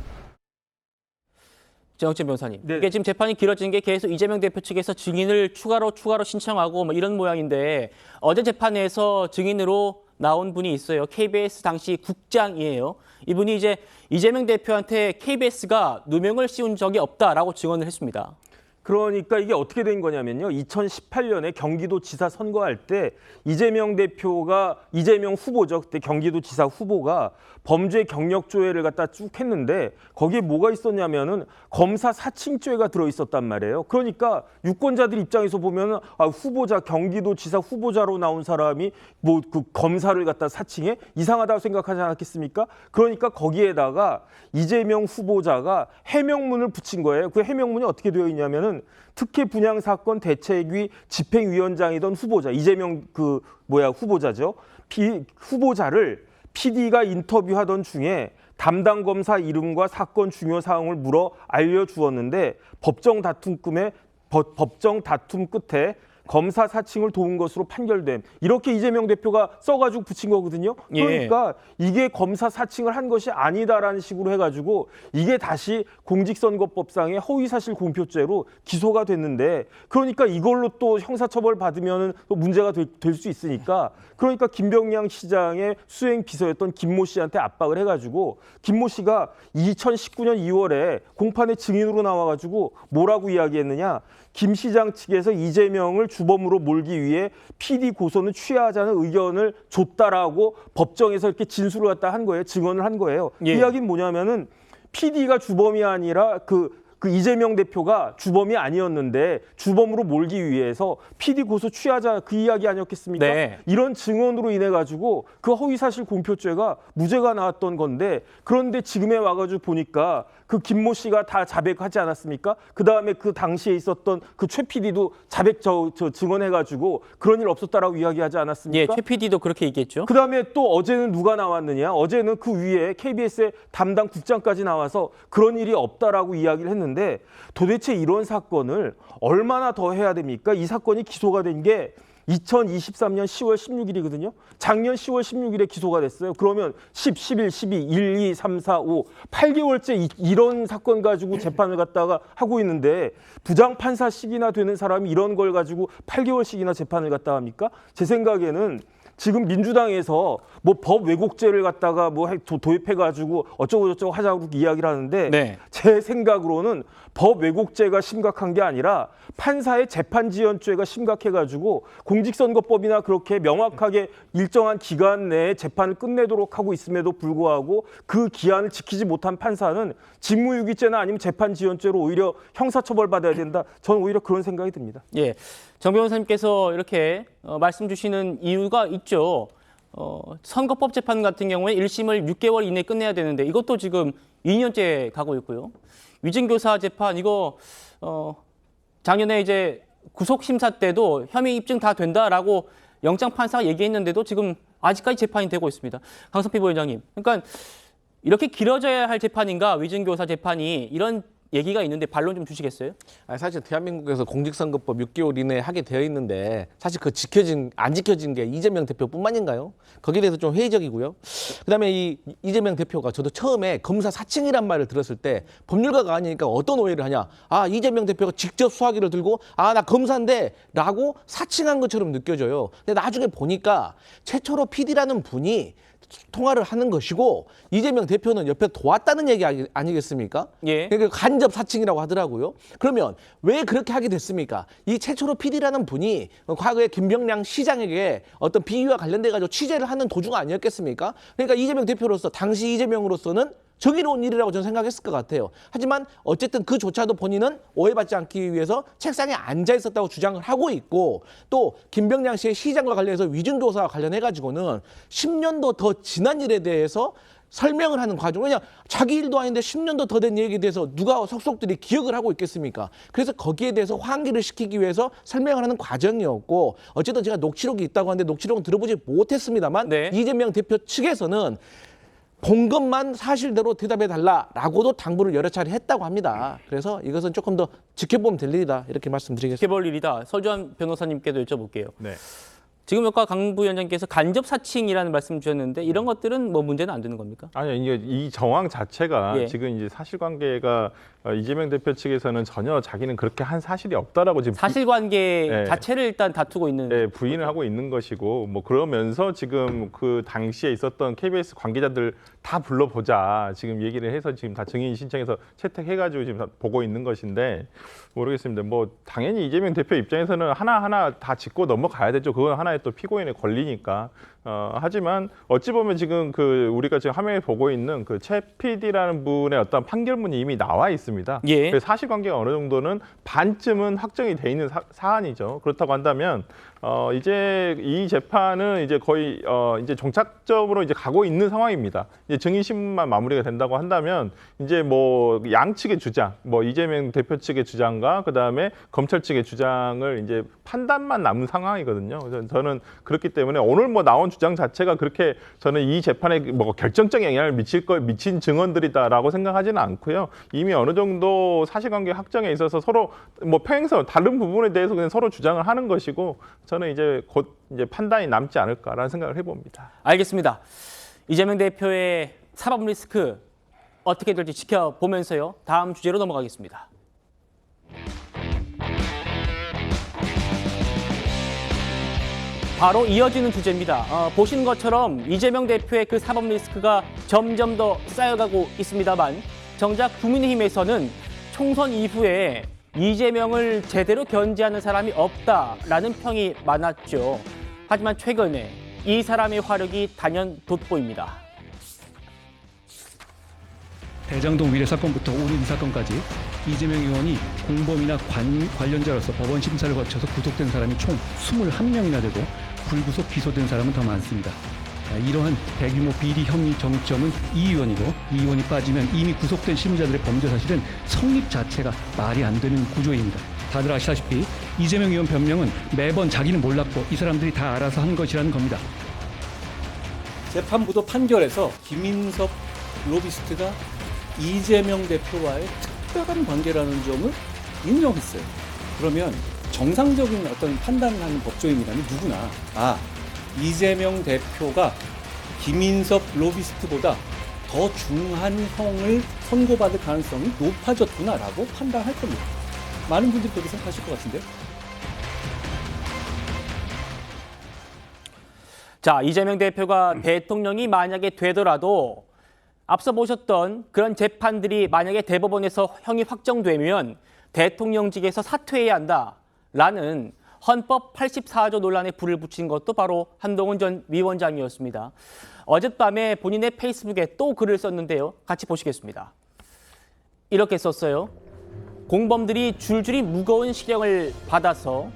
정영진 변호사님, 이게 지금 재판이 길어진 게 계속 이재명 대표 측에서 증인을 추가로 신청하고 뭐 이런 모양인데 어제 재판에서 증인으로 나온 분이 있어요. KBS 당시 국장이에요. 이분이 이제 이재명 대표한테 KBS가 누명을 씌운 적이 없다라고 증언을 했습니다. 그러니까 이게 어떻게 된 거냐면요. 2018년에 경기도지사 선거할 때 이재명 후보죠. 그때 경기도지사 후보가 범죄 경력 조회를 갖다 쭉 했는데 거기에 뭐가 있었냐면은 검사 사칭죄가 들어 있었단 말이에요. 그러니까 유권자들 입장에서 보면은 경기도지사 후보자로 나온 사람이 뭐 그 검사를 갖다 사칭해 이상하다고 생각하지 않았겠습니까? 그러니까 거기에다가 이재명 후보자가 해명문을 붙인 거예요. 그 해명문이 어떻게 되어 있냐면은 특혜 분양 사건 대책위 집행위원장이던 후보자 이재명 후보자죠. 후보자를 PD가 인터뷰하던 중에 담당 검사 이름과 사건 중요 사항을 물어 알려주었는데 법정 다툼 끝에 검사 사칭을 도운 것으로 판결됨. 이렇게 이재명 대표가 써가지고 붙인 거거든요. 그러니까 이게 검사 사칭을 한 것이 아니다라는 식으로 해가지고 이게 다시 공직선거법상의 허위사실 공표죄로 기소가 됐는데 그러니까 이걸로 또 형사처벌 받으면 또 문제가 될 수 있으니까 그러니까 김병량 시장의 수행 비서였던 김모 씨한테 압박을 해가지고 김모 씨가 2019년 2월에 공판의 증인으로 나와가지고 뭐라고 이야기했느냐. 김 시장 측에서 이재명을 주범으로 몰기 위해 PD 고소는 취하자는 의견을 줬다라고 법정에서 이렇게 진술을 갖다 한 거예요. 증언을 한 거예요. 이 이야기는 뭐냐면은 PD가 주범이 아니라 그 이재명 대표가 주범이 아니었는데 주범으로 몰기 위해서 PD 고소 취하자 그 이야기 아니었겠습니까? 네. 이런 증언으로 인해 가지고 그 허위사실 공표죄가 무죄가 나왔던 건데 그런데 지금에 와가지고 보니까 그 김모 씨가 다 자백하지 않았습니까? 그 다음에 그 당시에 있었던 그 최 PD도 자백 증언해가지고 그런 일 없었다라고 이야기하지 않았습니까? 최 PD도 그렇게 얘기했죠. 그 다음에 또 어제는 누가 나왔느냐? 어제는 그 위에 KBS의 담당 국장까지 나와서 그런 일이 없다라고 이야기를 했는데 도대체 이런 사건을 얼마나 더 해야 됩니까? 이 사건이 기소가 된 게 2023년 10월 16일이거든요. 작년 10월 16일에 기소가 됐어요. 그러면 10, 11, 12, 1, 2, 3, 4, 5, 8개월째 이런 사건 가지고 재판을 갖다가 하고 있는데 부장판사씩이나 되는 사람이 이런 걸 가지고 8개월씩이나 재판을 갖다 합니까? 제 생각에는 지금 민주당에서 뭐 법 왜곡죄를 갖다가 뭐 도입해가지고 어쩌고저쩌고 하자고 이야기를 하는데 제 생각으로는 법 왜곡죄가 심각한 게 아니라 판사의 재판지연죄가 심각해가지고 공직선거법이나 그렇게 명확하게 일정한 기간 내에 재판을 끝내도록 하고 있음에도 불구하고 그 기한을 지키지 못한 판사는 직무유기죄나 아니면 재판지연죄로 오히려 형사처벌받아야 된다. 저는 오히려 그런 생각이 듭니다. 예, 정 변호사님께서 이렇게 말씀 주시는 이유가 있죠. 선거법 재판 같은 경우에 1심을 6개월 이내에 끝내야 되는데 이것도 지금 2년째 가고 있고요. 위증교사 재판 이거 작년에 이제 구속심사 때도 혐의 입증 다 된다라고 영장 판사가 얘기했는데도 지금 아직까지 재판이 되고 있습니다. 강성필 부회장님, 그러니까 이렇게 길어져야 할 재판인가 위증교사 재판이 이런 얘기가 있는데 반론 좀 주시겠어요? 아니, 사실 대한민국에서 공직선거법 6개월 이내에 하게 되어 있는데 사실 그 안 지켜진 게 이재명 대표뿐만인가요? 거기에 대해서 좀 회의적이고요. 그다음에 이 이재명 대표가 저도 처음에 검사 사칭이란 말을 들었을 때 법률가가 아니니까 어떤 오해를 하냐? 아, 이재명 대표가 직접 수화기를 들고 아, 나 검사인데라고 사칭한 것처럼 느껴져요. 근데 나중에 보니까 최초로 PD라는 분이 통화를 하는 것이고 이재명 대표는 옆에 도왔다는 얘기 아니겠습니까? 예. 그러니까 간접 사칭이라고 하더라고요. 그러면 왜 그렇게 하게 됐습니까? 이 최초로 PD라는 분이 과거에 김병량 시장에게 어떤 비위와 관련돼 가지고 취재를 하는 도중 아니었겠습니까? 그러니까 이재명 대표로서 당시 이재명으로서는 정의로운 일이라고 저는 생각했을 것 같아요. 하지만 어쨌든 그조차도 본인은 오해받지 않기 위해서 책상에 앉아 있었다고 주장을 하고 있고 또 김병량 씨의 시장과 관련해서 위증교사와 관련해가지고는 10년도 더 지난 일에 대해서 설명을 하는 과정. 왜냐 자기 일도 아닌데 10년도 더 된 얘기에 대해서 누가 속속들이 기억을 하고 있겠습니까? 그래서 거기에 대해서 환기를 시키기 위해서 설명을 하는 과정이었고 어쨌든 제가 녹취록이 있다고 하는데 녹취록은 들어보지 못했습니다만 이재명 대표 측에서는 본 것만 사실대로 대답해달라라고도 당부를 여러 차례 했다고 합니다. 그래서 이것은 조금 더 지켜보면 될 일이다 이렇게 말씀드리겠습니다. 지켜볼 일이다. 서주환 변호사님께도 여쭤볼게요. 네. 지금 아까 강 부위원장께서 간접 사칭이라는 말씀 주셨는데 이런 것들은 뭐 문제는 안 되는 겁니까? 아니요, 이게 이 정황 자체가 예. 지금 이제 사실관계가 이재명 대표 측에서는 전혀 자기는 그렇게 한 사실이 없다라고 지금 사실관계 예. 자체를 일단 다투고 있는. 네, 부인을 하고 있는 것이고 뭐 그러면서 지금 그 당시에 있었던 KBS 관계자들 다 불러보자 지금 얘기를 해서 지금 다 증인 신청해서 채택해가지고 지금 다 보고 있는 것인데 모르겠습니다. 뭐 당연히 이재명 대표 입장에서는 하나하나 다 짚고 넘어가야 되죠. 그건 하나의 또 피고인의 권리니까. 하지만 어찌 보면 지금 그 우리가 지금 화면에 보고 있는 그 최 PD라는 분의 어떤 판결문이 이미 나와 있습니다. 예. 그래서 사실관계가 어느 정도는 반쯤은 확정이 돼 있는 사안이죠. 그렇다고 한다면 이제 이 재판은 이제 거의 이제 종착점으로 이제 가고 있는 상황입니다. 이제 증인 신문만 마무리가 된다고 한다면 이제 뭐 양측의 주장, 뭐 이재명 대표 측의 주장과 그다음에 검찰 측의 주장을 이제 판단만 남은 상황이거든요. 저는 그렇기 때문에 오늘 뭐 나온 주장 자체가 그렇게 저는 이 재판에 뭐 결정적인 영향을 미친 증언들이다라고 생각하지는 않고요. 이미 어느 정도 사실관계 확정에 있어서 서로 뭐 평행선 다른 부분에 대해서 그냥 서로 주장을 하는 것이고 저는 이제 곧 이제 판단이 남지 않을까라는 생각을 해봅니다. 알겠습니다. 이재명 대표의 사법 리스크 어떻게 될지 지켜보면서요. 다음 주제로 넘어가겠습니다. 바로 이어지는 주제입니다. 보신 것처럼 이재명 대표의 그 사법 리스크가 점점 더 쌓여가고 있습니다만 정작 국민의힘에서는 총선 이후에 이재명을 제대로 견제하는 사람이 없다라는 평이 많았죠. 하지만 최근에 이 사람의 화력이 단연 돋보입니다. 대장동 위례 사건부터 오늘 이 사건까지 이재명 의원이 공범이나 관련자로서 법원 심사를 거쳐서 구속된 사람이 총 21명이나 되고 불구속 기소된 사람은 더 많습니다. 이러한 대규모 비리 혐의 정점은 이 의원이고 이 의원이 빠지면 이미 구속된 실무자들의 범죄 사실은 성립 자체가 말이 안 되는 구조입니다. 다들 아시다시피 이재명 의원 변명은 매번 자기는 몰랐고 이 사람들이 다 알아서 한 것이라는 겁니다. 재판부도 판결에서 김인섭 로비스트가 이재명 대표와의 특별한 관계라는 점을 인정했어요. 그러면 정상적인 어떤 판단을 하는 법조인이라면 누구나 이재명 대표가 김인섭 로비스트보다 더 중한 형을 선고받을 가능성이 높아졌구나라고 판단할 겁니다. 많은 분들이 그렇게 생각하실 것 같은데요. 자, 이재명 대표가 대통령이 만약에 되더라도 앞서 보셨던 그런 재판들이 만약에 대법원에서 형이 확정되면 대통령직에서 사퇴해야 한다라는 헌법 84조 논란에 불을 붙인 것도 바로 한동훈 전 위원장이었습니다. 어젯밤에 본인의 페이스북에 또 글을 썼는데요. 같이 보시겠습니다. 이렇게 썼어요. 공범들이 줄줄이 무거운 실형을 받아서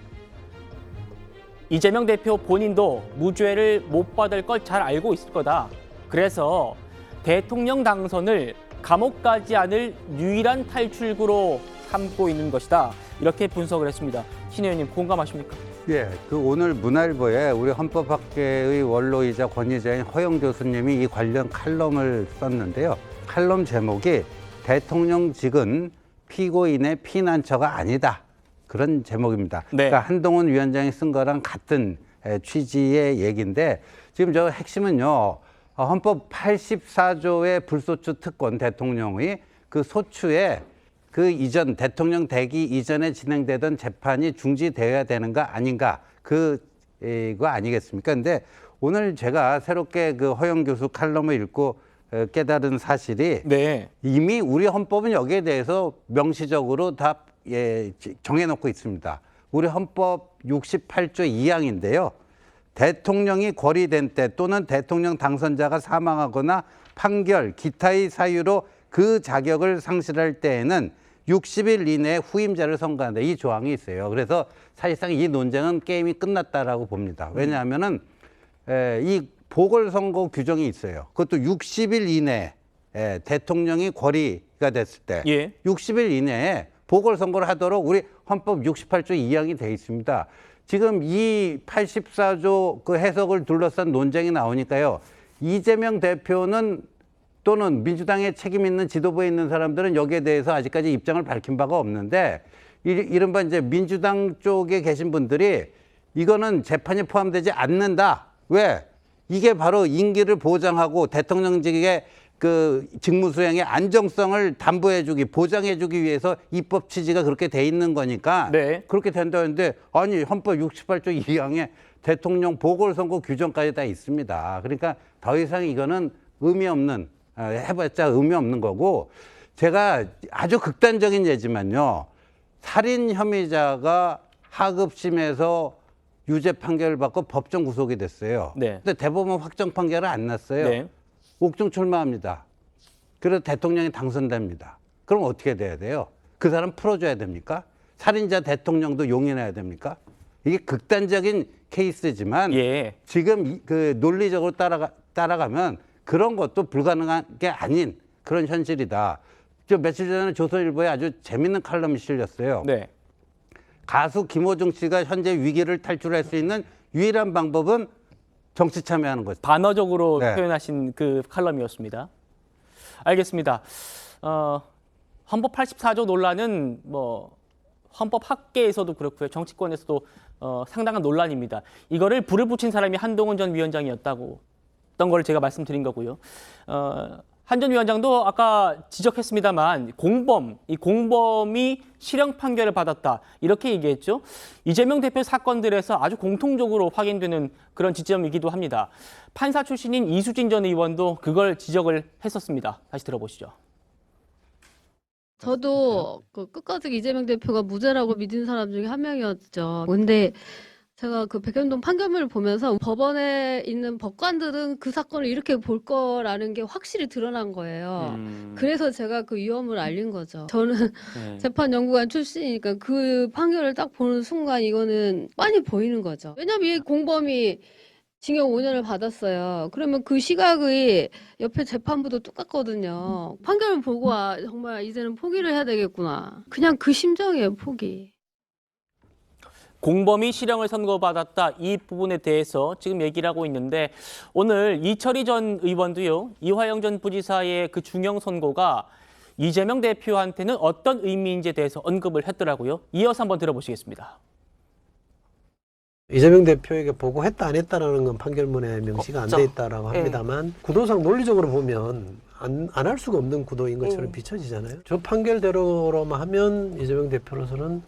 이재명 대표 본인도 무죄를 못 받을 걸 잘 알고 있을 거다. 그래서 대통령 당선을 감옥 가지 않을 유일한 탈출구로 삼고 있는 것이다. 이렇게 분석을 했습니다. 신 의원님 공감하십니까? 예, 그 오늘 문화일보에 우리 헌법학계의 원로이자 권위자인 허영 교수님이 이 관련 칼럼을 썼는데요. 칼럼 제목이 대통령직은 피고인의 피난처가 아니다. 그런 제목입니다. 네. 그러니까 한동훈 위원장이 쓴 거랑 같은 취지의 얘기인데 지금 저 핵심은요. 헌법 84조의 불소추 특권 대통령의 그 소추에 그 이전 대통령 되기 이전에 진행되던 재판이 중지되어야 되는가 아닌가 그거 아니겠습니까? 근데 오늘 제가 새롭게 그 허영 교수 칼럼을 읽고 깨달은 사실이 네. 이미 우리 헌법은 여기에 대해서 명시적으로 다 정해놓고 있습니다. 우리 헌법 68조 2항인데요. 대통령이 거리된 때 또는 대통령 당선자가 사망하거나 판결, 기타의 사유로 그 자격을 상실할 때에는 60일 이내에 후임자를 선거한다. 이 조항이 있어요. 그래서 사실상 이 논쟁은 게임이 끝났다라고 봅니다. 왜냐하면은 이 보궐선거 규정이 있어요. 그것도 60일 이내에 대통령이 거리가 됐을 때 60일 이내에 보궐선거를 하도록 우리 헌법 68조 2항이 돼 있습니다. 지금 이 84조 그 해석을 둘러싼 논쟁이 나오니까요. 이재명 대표는 또는 민주당의 책임 있는 지도부에 있는 사람들은 여기에 대해서 아직까지 입장을 밝힌 바가 없는데 이른바 이제 민주당 쪽에 계신 분들이 이거는 재판이 포함되지 않는다. 왜? 이게 바로 임기를 보장하고 대통령직의 그 직무 수행의 안정성을 담보해주기, 보장해주기 위해서 입법 취지가 그렇게 돼 있는 거니까 그렇게 된다는데 아니 헌법 68조 2항에 대통령 보궐선거 규정까지 다 있습니다. 그러니까 더 이상 이거는 의미 없는 해봤자 의미 없는 거고 제가 아주 극단적인 예지만요. 살인 혐의자가 하급심에서 유죄 판결을 받고 법정 구속이 됐어요. 근데 대법원 확정 판결은 안 났어요. 옥중 출마합니다. 그래서 대통령이 당선됩니다. 그럼 어떻게 돼야 돼요? 그 사람 풀어줘야 됩니까? 살인자 대통령도 용인해야 됩니까? 이게 극단적인 케이스지만 지금 그 논리적으로 따라가면 그런 것도 불가능한 게 아닌 그런 현실이다. 저 며칠 전에 조선일보에 아주 재밌는 칼럼이 실렸어요. 가수 김호중 씨가 현재 위기를 탈출할 수 있는 유일한 방법은 정치 참여하는 거죠. 반어적으로 표현하신 그 칼럼이었습니다. 알겠습니다. 헌법 84조 논란은 뭐 헌법 학계에서도 그렇고요. 정치권에서도 상당한 논란입니다. 이거를 불을 붙인 사람이 한동훈 전 위원장이었던 걸 제가 말씀드린 거고요. 한 전 위원장도 아까 지적했습니다만 이 공범이 실형 판결을 받았다 이렇게 얘기했죠. 이재명 대표 사건들에서 아주 공통적으로 확인되는 그런 지점이기도 합니다. 판사 출신인 이수진 전 의원도 그걸 지적을 했었습니다. 다시 들어보시죠. 저도 그 끝까지 이재명 대표가 무죄라고 믿은 사람 중에 한 명이었죠. 근데 제가 그 백현동 판결문을 보면서 법원에 있는 법관들은 그 사건을 이렇게 볼 거라는 게 확실히 드러난 거예요. 그래서 제가 그 위험을 알린 거죠. 저는 재판연구관 출신이니까 그 판결을 딱 보는 순간 이거는 빤히 보이는 거죠. 왜냐면 이 공범이 징역 5년을 받았어요. 그러면 그 시각의 옆에 재판부도 똑같거든요. 판결을 보고 정말 이제는 포기를 해야 되겠구나. 그냥 그 심정이에요, 포기. 공범이 실형을 선고받았다 이 부분에 대해서 지금 얘기를 하고 있는데 오늘 이철희 전 의원도요. 이화영 전 부지사의 그 중형 선고가 이재명 대표한테는 어떤 의미인지에 대해서 언급을 했더라고요. 이어서 한번 들어보시겠습니다. 이재명 대표에게 보고했다 안 했다라는 건 판결문에 명시가 안 돼 있다라고 합니다만 구도상 논리적으로 보면 안 할 수가 없는 구도인 것처럼 비춰지잖아요. 저 판결대로로만 하면 이재명 대표로서는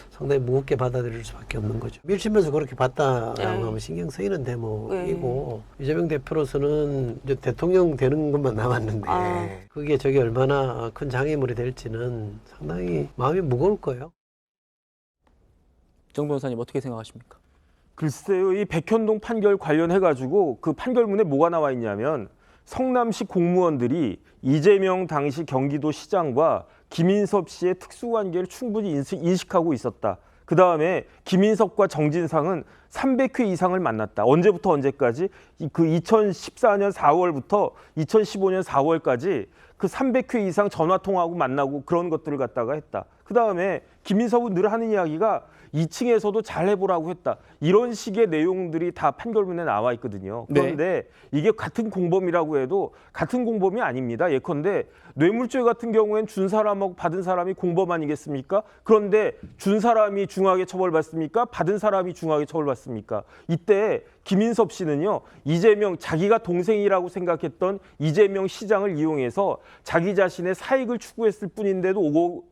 상당히 무겁게 받아들일 수밖에 없는 거죠. 1심에서 그렇게 봤다라고 하면 신경 쓰이는 대목이고 이재명 대표로서는 이제 대통령 되는 것만 남았는데 그게 저게 얼마나 큰 장애물이 될지는 상당히 마음이 무거울 거예요. 정 변호사님 어떻게 생각하십니까? 글쎄요. 이 백현동 판결 관련해가지고 그 판결문에 뭐가 나와 있냐면 성남시 공무원들이 이재명 당시 경기도 시장과 김인섭 씨의 특수관계를 충분히 인식하고 있었다. 그다음에 김인섭과 정진상은 300회 이상을 만났다. 언제부터 언제까지? 그 2014년 4월부터 2015년 4월까지 그 300회 이상 전화 통화하고 만나고 그런 것들을 갖다가 했다. 그다음에 김인섭은 늘 하는 이야기가 2층에서도 잘 해보라고 했다. 이런 식의 내용들이 다 판결문에 나와 있거든요. 그런데 이게 같은 공범이라고 해도 같은 공범이 아닙니다. 예컨대 뇌물죄 같은 경우엔 준 사람하고 받은 사람이 공범 아니겠습니까? 그런데 준 사람이 중하게 처벌받습니까? 받은 사람이 중하게 처벌받습니까? 이때 김인섭 씨는요, 이재명, 자기가 동생이라고 생각했던 이재명 시장을 이용해서 자기 자신의 사익을 추구했을 뿐인데도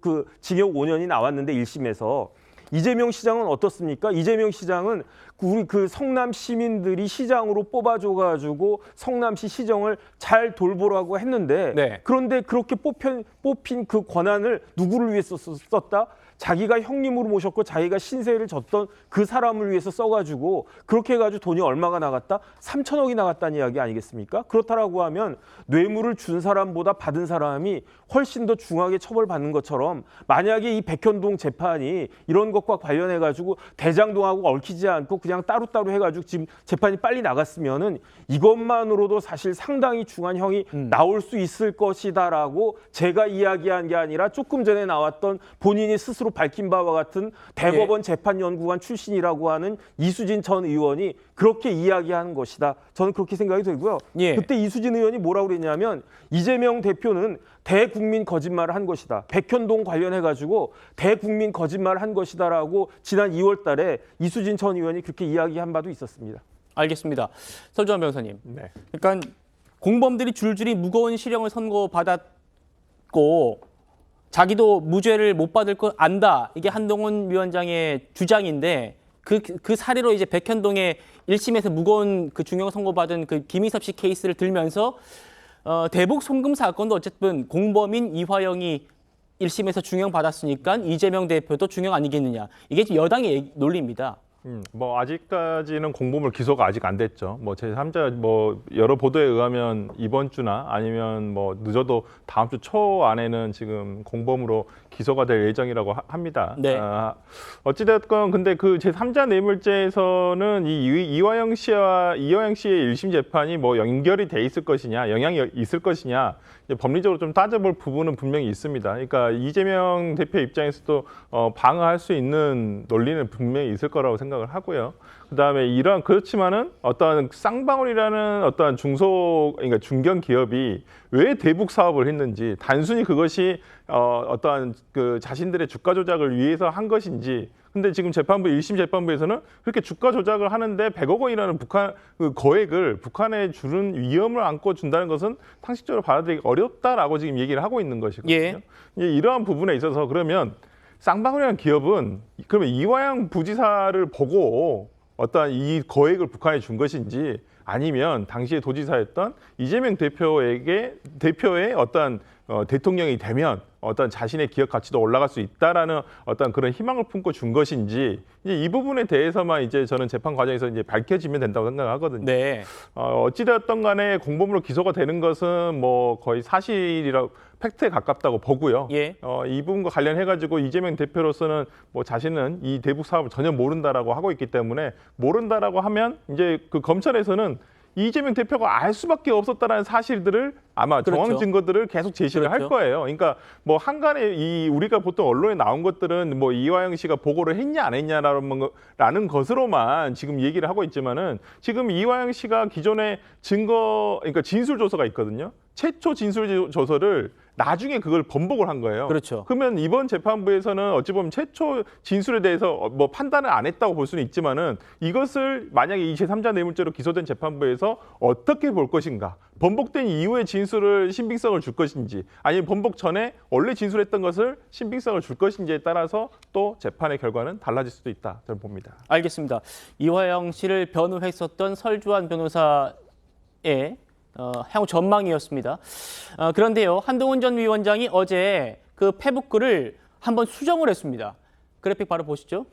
징역 5년이 나왔는데 1심에서 이재명 시장은 어떻습니까? 이재명 시장은 우리 성남 시민들이 시장으로 뽑아줘가지고 성남시 시정을 잘 돌보라고 했는데 그런데 그렇게 뽑힌 그 권한을 누구를 위해서 썼다? 자기가 형님으로 모셨고 자기가 신세를 졌던 그 사람을 위해서 써가지고 그렇게 해가지고 돈이 얼마가 나갔다? 3천억이 나갔다는 이야기 아니겠습니까? 그렇다라고 하면 뇌물을 준 사람보다 받은 사람이 훨씬 더 중하게 처벌받는 것처럼 만약에 이 백현동 재판이 이런 것과 관련해가지고 대장동하고 얽히지 않고 그냥 따로따로 해가지고 지금 재판이 빨리 나갔으면은 이것만으로도 사실 상당히 중한 형이 나올 수 있을 것이다라고 제가 이야기한 게 아니라 조금 전에 나왔던 본인이 스스로 밝힌 바와 같은 대법원 재판연구관 출신이라고 하는 이수진 전 의원이 그렇게 이야기하는 것이다. 저는 그렇게 생각이 들고요. 그때 이수진 의원이 뭐라고 그랬냐면 이재명 대표는 대국민 거짓말을 한 것이다. 백현동 관련해가지고 대국민 거짓말을 한 것이다라고 지난 2월 달에 이수진 전 의원이 그렇게 이야기한 바도 있었습니다. 알겠습니다. 설주환 변호사님. 그러니까 공범들이 줄줄이 무거운 실형을 선고받았고 자기도 무죄를 못 받을 거 안다. 이게 한동훈 위원장의 주장인데 그 사례로 이제 백현동의 1심에서 무거운 그 중형 선고받은 그 김인섭 씨 케이스를 들면서 대북 송금 사건도 어쨌든 공범인 이화영이 1심에서 중형 받았으니까 이재명 대표도 중형 아니겠느냐. 이게 여당의 논리입니다. 뭐 아직까지는 공범을 기소가 아직 안 됐죠. 뭐 제3자 뭐 여러 보도에 의하면 이번 주나 아니면 뭐 늦어도 다음 주 초 안에는 지금 공범으로 기소가 될 예정이라고 합니다. 어찌됐건 근데 그 제3자 뇌물죄에서는 이화영 씨의 1심 재판이 뭐 연결이 돼 있을 것이냐, 영향이 있을 것이냐, 법리적으로 좀 따져볼 부분은 분명히 있습니다. 그러니까 이재명 대표 입장에서도 방어할 수 있는 논리는 분명히 있을 거라고 생각을 하고요. 그다음에 그렇지만은 어떤 쌍방울이라는 어떤 그러니까 중견 기업이 왜 대북 사업을 했는지, 단순히 그것이 어떠한 그 자신들의 주가 조작을 위해서 한 것인지. 근데 지금 1심 재판부에서는 그렇게 주가 조작을 하는데 100억 원이라는 북한 그 거액을 북한에 주는 위험을 안고 준다는 것은 상식적으로 받아들이기 어렵다라고 지금 얘기를 하고 있는 것이거든요. 이러한 부분에 있어서 그러면 쌍방울이라는 기업은 그러면 이화영 부지사를 보고 어떠한 이 거액을 북한에 준 것인지, 아니면 당시에 도지사였던 이재명 대표의 어떠한 대통령이 되면 어떤 자신의 기업 가치도 올라갈 수 있다라는 어떤 그런 희망을 품고 준 것인지, 이제 이 부분에 대해서만 이제 저는 재판 과정에서 이제 밝혀지면 된다고 생각하거든요. 어찌되었던 간에 공범으로 기소가 되는 것은 뭐 거의 사실이라고, 팩트에 가깝다고 보고요. 이 부분과 관련해가지고 이재명 대표로서는 뭐 자신은 이 대북 사업을 전혀 모른다라고 하고 있기 때문에, 모른다라고 하면 이제 그 검찰에서는 이재명 대표가 알 수밖에 없었다라는 사실들을 아마 정황 증거들을 계속 제시를 할 거예요. 그러니까 뭐 한간에 우리가 보통 언론에 나온 것들은 뭐 이화영 씨가 보고를 했냐 안 했냐라는 것으로만 지금 얘기를 하고 있지만은, 지금 이화영 씨가 기존에 그러니까 진술 조서가 있거든요. 최초 진술 조서를 나중에 그걸 번복을 한 거예요. 그러면 이번 재판부에서는 어찌 보면 최초 진술에 대해서 뭐 판단을 안 했다고 볼 수는 있지만은, 이것을 만약에 이 제3자 뇌물죄로 기소된 재판부에서 어떻게 볼 것인가, 번복된 이후에 진술을 신빙성을 줄 것인지, 아니면 번복 전에 원래 진술했던 것을 신빙성을 줄 것인지에 따라서 또 재판의 결과는 달라질 수도 있다, 저는 봅니다. 알겠습니다. 이화영 씨를 변호했었던 설주환 변호사의 향후 전망이었습니다. 그런데요, 한동훈 전 위원장이 어제 그 페북 글을 한번 수정을 했습니다. 그래픽 바로 보시죠.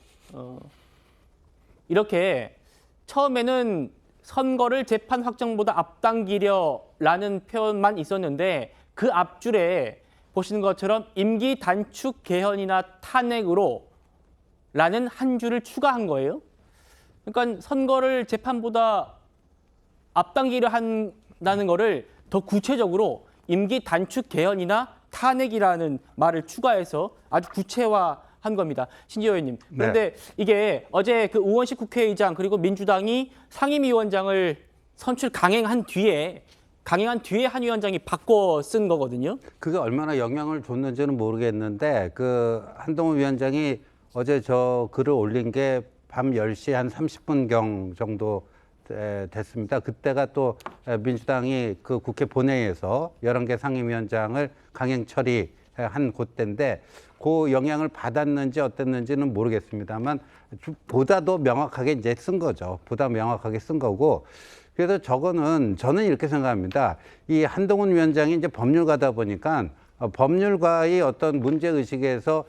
이렇게 처음에는 선거를 재판 확정보다 앞당기려라는 표현만 있었는데, 그 앞줄에 보시는 것처럼 임기 단축 개헌이나 탄핵으로 라는 한 줄을 추가한 거예요. 그러니까 선거를 재판보다 앞당기려 한다는 거를 더 구체적으로 임기 단축 개헌이나 탄핵이라는 말을 추가해서 아주 구체화한 한 겁니다. 신지호 의원님. 그런데 이게 어제 그 우원식 국회의장 그리고 민주당이 상임위원장을 선출 강행한 뒤에 한 위원장이 바꿔 쓴 거거든요. 그게 얼마나 영향을 줬는지는 모르겠는데 그 한동훈 위원장이 어제 저 글을 올린 게 밤 10시 한 30분경 정도 됐습니다. 그때가 또 민주당이 그 국회 본회의에서 11개 상임위원장을 강행 처리한 그때인데 그 영향을 받았는지 어땠는지는 모르겠습니다만 보다도 명확하게 이제 쓴 거죠. 보다 명확하게 쓴 거고 그래서 저는 이렇게 생각합니다. 이 한동훈 위원장이 이제 법률가다 보니까 법률가의 어떤 문제 의식에서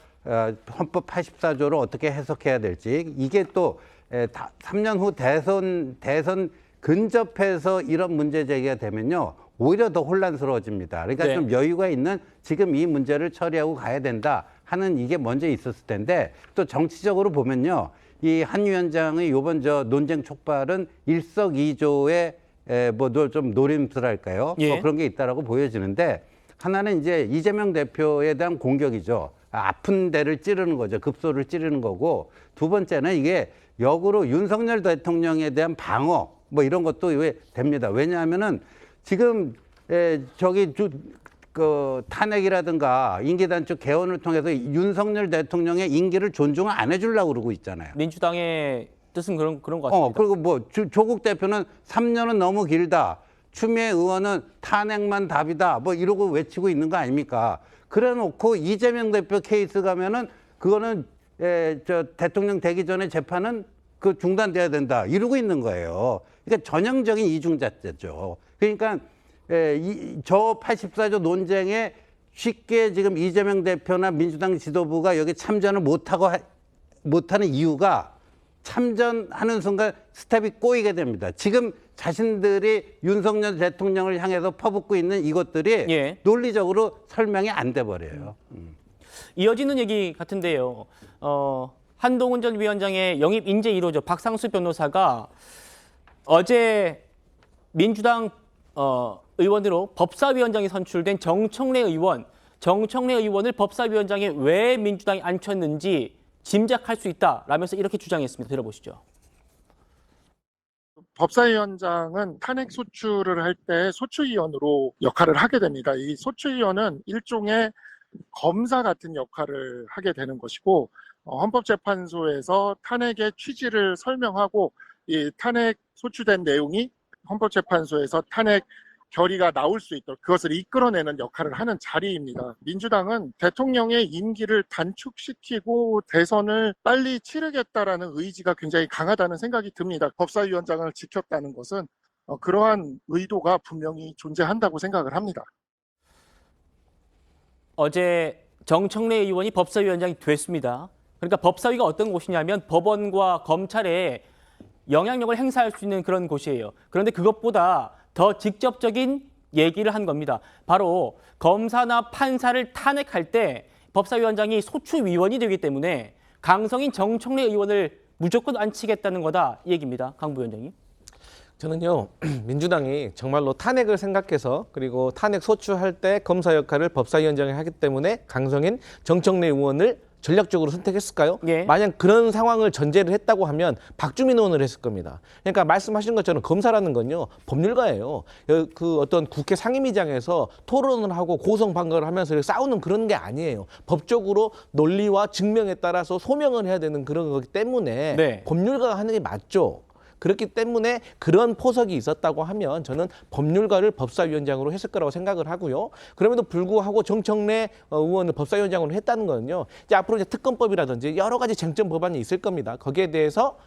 헌법 84조를 어떻게 해석해야 될지 이게 또 3년 후 대선 근접해서 이런 문제 제기가 되면요 오히려 더 혼란스러워집니다. 그러니까 좀 여유가 있는 지금 이 문제를 처리하고 가야 된다 하는 이게 먼저 있었을 텐데 또 정치적으로 보면요 이 한 위원장의 이번 저 논쟁 촉발은 일석이조의 뭐 좀 노림수랄까요? 뭐 그런 게 있다라고 보여지는데 하나는 이제 이재명 대표에 대한 공격이죠. 아픈 데를 찌르는 거죠. 급소를 찌르는 거고 두 번째는 이게 역으로 윤석열 대통령에 대한 방어 뭐 이런 것도 왜 됩니다. 왜냐하면은 지금 그 탄핵이라든가 임기 단축 개헌을 통해서 윤석열 대통령의 임기를 존중을 안 해주려고 그러고 있잖아요. 민주당의 뜻은 그런 것 같습니다. 그리고 뭐 조국 대표는 3년은 너무 길다. 추미애 의원은 탄핵만 답이다. 뭐 이러고 외치고 있는 거 아닙니까? 그래놓고 이재명 대표 케이스 가면은 그거는 저 대통령 되기 전에 재판은 그 중단돼야 된다. 이러고 있는 거예요. 그러니까 전형적인 이중잣대죠. 그러니까 저 84조 논쟁에 쉽게 지금 이재명 대표나 민주당 지도부가 여기 참전을 못하는 이유가 참전하는 순간 스텝이 꼬이게 됩니다. 지금 자신들이 윤석열 대통령을 향해서 퍼붓고 있는 이것들이 논리적으로 설명이 안 돼 버려요. 이어지는 얘기 같은데요. 한동훈 전 위원장의 영입 인재 1호죠. 박상수 변호사가 어제 민주당 의원으로 법사위원장이 선출된 정청래 의원을 법사위원장에 왜 민주당이 앉혔는지 짐작할 수 있다라면서 이렇게 주장했습니다. 들어보시죠. 법사위원장은 탄핵 소추를 할 때 소추위원으로 역할을 하게 됩니다. 이 소추위원은 일종의 검사 같은 역할을 하게 되는 것이고 헌법재판소에서 탄핵의 취지를 설명하고 이 탄핵 소추된 내용이 헌법재판소에서 탄핵 결의가 나올 수 있도록 그것을 이끌어내는 역할을 하는 자리입니다. 민주당은 대통령의 임기를 단축시키고 대선을 빨리 치르겠다라는 의지가 굉장히 강하다는 생각이 듭니다. 법사위원장을 지켰다는 것은 그러한 의도가 분명히 존재한다고 생각을 합니다. 어제 정청래 의원이 법사위원장이 됐습니다. 그러니까 법사위가 어떤 곳이냐면 법원과 검찰에 영향력을 행사할 수 있는 그런 곳이에요. 그런데 그것보다 더 직접적인 얘기를 한 겁니다. 바로 검사나 판사를 탄핵할 때 법사위원장이 소추위원이 되기 때문에 강성인 정청래 의원을 무조건 안치겠다는 거다 이 얘기입니다. 강 부위원장님. 저는요 민주당이 정말로 탄핵을 생각해서 그리고 탄핵 소추할 때 검사 역할을 법사위원장이 하기 때문에 강성인 정청래 의원을 전략적으로 선택했을까요? 만약 그런 상황을 전제를 했다고 하면 박주민 의원을 했을 겁니다. 그러니까 말씀하신 것처럼 검사라는 건요 법률가예요. 그 어떤 국회 상임위장에서 토론을 하고 고성방가를 하면서 싸우는 그런 게 아니에요. 법적으로 논리와 증명에 따라서 소명을 해야 되는 그런 거기 때문에 법률가가 하는 게 맞죠. 그렇기 때문에 그런 포석이 있었다고 하면 저는 법률가를 법사위원장으로 했을 거라고 생각을 하고요. 그럼에도 불구하고 정청래 의원을 법사위원장으로 했다는 거는요. 이제 앞으로 이제 특검법이라든지 여러 가지 쟁점 법안이 있을 겁니다. 거기에 대해서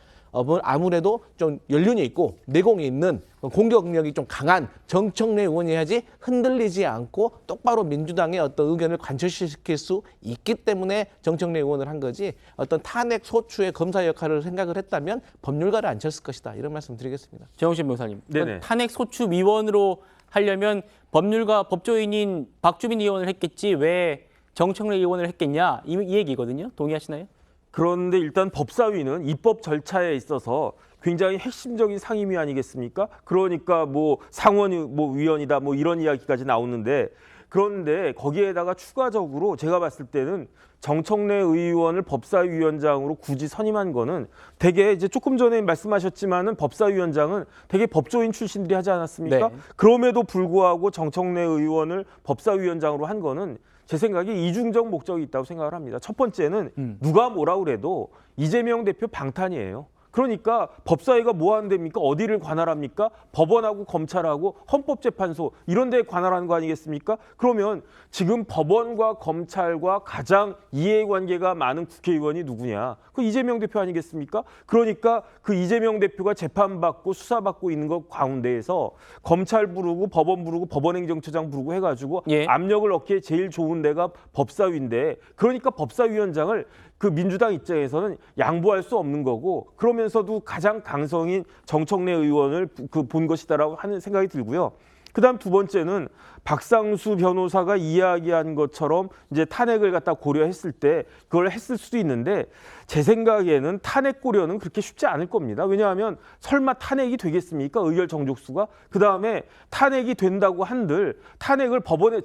아무래도 좀 연륜이 있고 내공이 있는 공격력이 좀 강한 정청래 의원이 해야지 흔들리지 않고 똑바로 민주당의 어떤 의견을 관철시킬 수 있기 때문에 정청래 의원을 한 거지 어떤 탄핵 소추의 검사 역할을 생각을 했다면 법률가를 안 쳤을 것이다. 이런 말씀 드리겠습니다. 정우신 변호사님. 탄핵 소추 위원으로 하려면 법률가 법조인인 박주민 의원을 했겠지 왜 정청래 의원을 했겠냐 이 얘기거든요. 동의하시나요? 그런데 일단 법사위는 입법 절차에 있어서 굉장히 핵심적인 상임위 아니겠습니까? 그러니까 뭐 상원 뭐 위원이다 뭐 이런 이야기까지 나오는데 그런데 거기에다가 추가적으로 제가 봤을 때는 정청래 의원을 법사위원장으로 굳이 선임한 거는 되게 이제 조금 전에 말씀하셨지만은 법사위원장은 되게 법조인 출신들이 하지 않았습니까? 네. 그럼에도 불구하고 정청래 의원을 법사위원장으로 한 거는 제 생각에 이중적 목적이 있다고 생각을 합니다. 첫 번째는 누가 뭐라 그래도 이재명 대표 방탄이에요. 그러니까 법사위가 뭐 하는 데입니까? 어디를 관할합니까? 법원하고 검찰하고 헌법재판소 이런 데에 관할하는 거 아니겠습니까? 그러면 지금 법원과 검찰과 가장 이해관계가 많은 국회의원이 누구냐? 그 이재명 대표 아니겠습니까? 그러니까 그 이재명 대표가 재판받고 수사받고 있는 것 가운데에서 검찰 부르고 법원 부르고 법원행정처장 부르고 해가지고 압력을 얻기에 제일 좋은 데가 법사위인데 그러니까 법사위원장을 그 민주당 입장에서는 양보할 수 없는 거고 그러면서도 가장 강성인 정청래 의원을 본 것이다라고 하는 생각이 들고요. 그다음 두 번째는 박상수 변호사가 이야기한 것처럼 이제 탄핵을 갖다 고려했을 때 그걸 했을 수도 있는데 제 생각에는 탄핵 고려는 그렇게 쉽지 않을 겁니다. 왜냐하면 설마 탄핵이 되겠습니까? 의결 정족수가 그다음에 탄핵이 된다고 한들 탄핵을 법원에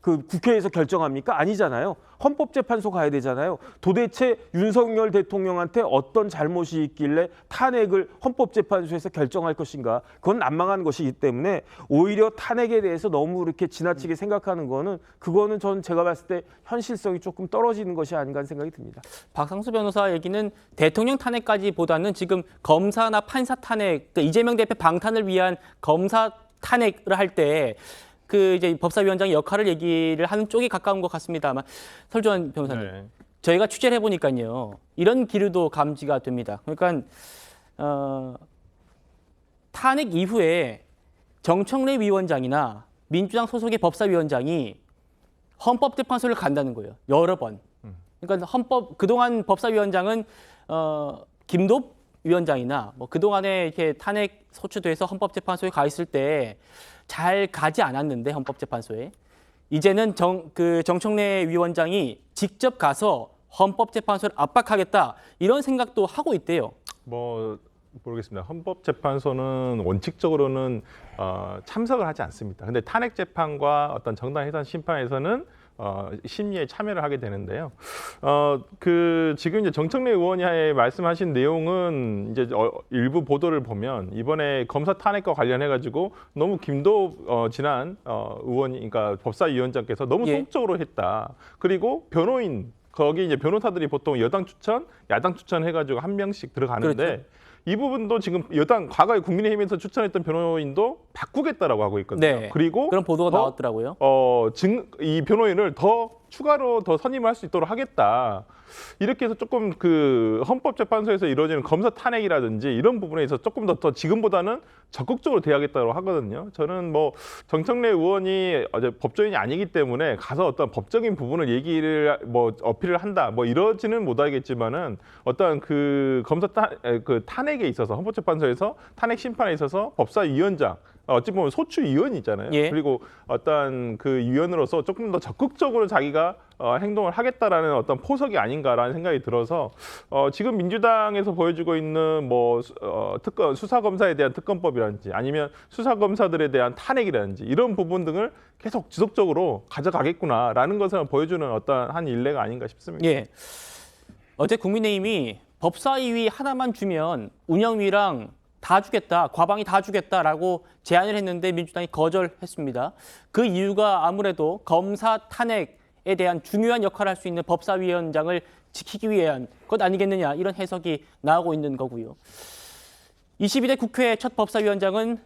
그 국회에서 결정합니까? 아니잖아요. 헌법재판소 가야 되잖아요. 도대체 윤석열 대통령한테 어떤 잘못이 있길래 탄핵을 헌법재판소에서 결정할 것인가? 그건 난망한 것이기 때문에 오히려 탄핵에 대해서 너무 이렇게 지나치게 생각하는 거는 그거는 제가 봤을 때 현실성이 조금 떨어지는 것이 아닌가 하는 생각이 듭니다. 박상수 변호사 얘기는 대통령 탄핵까지보다는 지금 검사나 판사 탄핵, 그러니까 이재명 대표 방탄을 위한 검사 탄핵을 할 때 그 이제 법사위원장의 역할을 얘기를 하는 쪽이 가까운 것 같습니다만 설주환 변호사님, 저희가 취재를 해보니까요 이런 기류도 감지가 됩니다. 그러니까 탄핵 이후에 정청래 위원장이나 민주당 소속의 법사위원장이 헌법재판소를 간다는 거예요. 여러 번. 그러니까 그동안 법사위원장은 김도읍 위원장이나 뭐 그동안에 이렇게 탄핵 소추돼서 헌법재판소에 가 있을 때 잘 가지 않았는데 헌법재판소에 이제는 정청래 위원장이 직접 가서 헌법재판소를 압박하겠다 이런 생각도 하고 있대요. 뭐 모르겠습니다. 헌법재판소는 원칙적으로는 참석을 하지 않습니다. 근데 탄핵 재판과 어떤 정당 해산 심판에서는 심리에 참여를 하게 되는데요. 지금 이제 정청래 의원이 말씀하신 내용은 이제 일부 보도를 보면 이번에 검사 탄핵과 관련해 가지고 너무 김도읍 지난 의원이 그러니까 법사위원장께서 너무 소극적으로 했다. 그리고 변호인 거기 이제 변호사들이 보통 여당 추천, 야당 추천 해가지고 한 명씩 들어가는데. 그렇죠. 이 부분도 지금 여당 과거에 국민의힘에서 추천했던 변호인도 바꾸겠다라고 하고 있거든요. 네, 그리고 그런 보도가 나왔더라고요. 이 변호인을 추가로 더 선임할 수 있도록 하겠다. 이렇게 해서 조금 그 헌법재판소에서 이루어지는 검사 탄핵이라든지 이런 부분에 있어서 조금 더 지금보다는 적극적으로 대하겠다고 하거든요. 저는 뭐 정청래 의원이 어제 법조인이 아니기 때문에 가서 어떤 법적인 부분을 얘기를 어필을 한다 이러지는 못하겠지만은 어떤 그 검사 탄핵에 있어서 헌법재판소에서 탄핵 심판에 있어서 법사위원장 어찌 보면 소추위원이잖아요. 그리고 어떤 그 위원으로서 조금 더 적극적으로 자기가 행동을 하겠다라는 어떤 포석이 아닌가라는 생각이 들어서 지금 민주당에서 보여주고 있는 수사검사에 대한 특검법이라든지 아니면 수사검사들에 대한 탄핵이라든지 이런 부분 등을 계속 지속적으로 가져가겠구나라는 것을 보여주는 어떤 한 일례가 아닌가 싶습니다. 어제 국민의힘이 법사위 하나만 주면 운영위랑 다 주겠다, 과방이 다 주겠다라고 제안을 했는데 민주당이 거절했습니다. 그 이유가 아무래도 검사 탄핵에 대한 중요한 역할을 할 수 있는 법사위원장을 지키기 위한 것 아니겠느냐 이런 해석이 나오고 있는 거고요. 22대 국회 첫 법사위원장은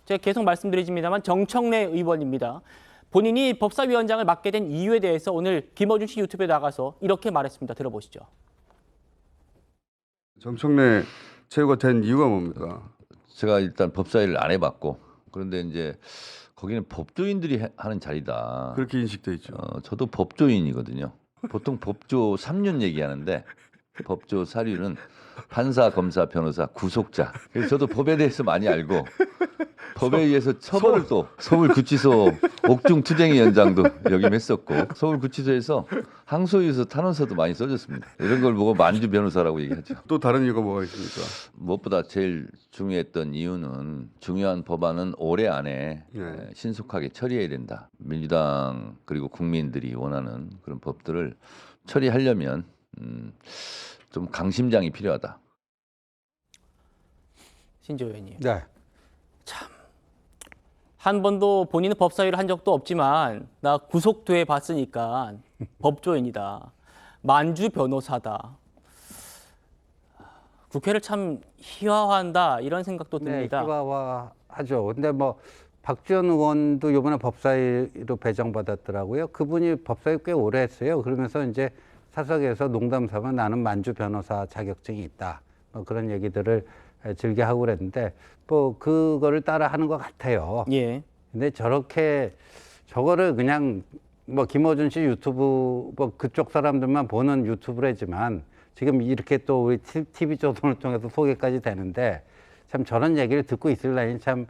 제가 계속 말씀드리지만 정청래 의원입니다. 본인이 법사위원장을 맡게 된 이유에 대해서 오늘 김어준 씨 유튜브에 나가서 이렇게 말했습니다. 들어보시죠. 정청래 최고가 된 이유가 뭡니까? 제가 일단 법사위를 안 해봤고 그런데 이제 거기는 법조인들이 하는 자리다. 그렇게 인식돼 있죠. 저도 법조인이거든요. 보통 법조 3륜 얘기하는데 법조 4륜은 판사, 검사, 변호사, 구속자. 그래서 저도 법에 대해서 많이 알고 법에 의해서 처벌을 또 서울구치소 옥중투쟁위 연장도 역임했었고 서울구치소에서 항소유서 탄원서도 많이 써줬습니다. 이런 걸 보고 만주 변호사라고 얘기하죠. 또 다른 이유가 뭐가 있습니까? 무엇보다 제일 중요했던 이유는 중요한 법안은 올해 안에 네. 신속하게 처리해야 된다. 민주당 그리고 국민들이 원하는 그런 법들을 처리하려면 좀 강심장이 필요하다. 신조 의원님. 네. 한 번도 본인은 법사위를 한 적도 없지만 나 구속돼 봤으니까 법조인이다. 만주 변호사다. 국회를 참 희화화한다 이런 생각도 듭니다. 네, 희화화하죠. 근데 뭐 박지원 의원도 이번에 법사위로 배정받았더라고요. 그분이 법사위 꽤 오래 했어요. 그러면서 이제 사석에서 농담 삼아 나는 만주 변호사 자격증이 있다. 뭐 그런 얘기들을 즐겨 하고 그랬는데 뭐 그거를 따라 하는 것 같아요. 예. 근데 저거를 그냥 뭐 김어준 씨 유튜브 뭐 그쪽 사람들만 보는 유튜브래지만 지금 이렇게 또 우리 TV조선을 통해서 소개까지 되는데 참 저런 얘기를 듣고 있으려니 참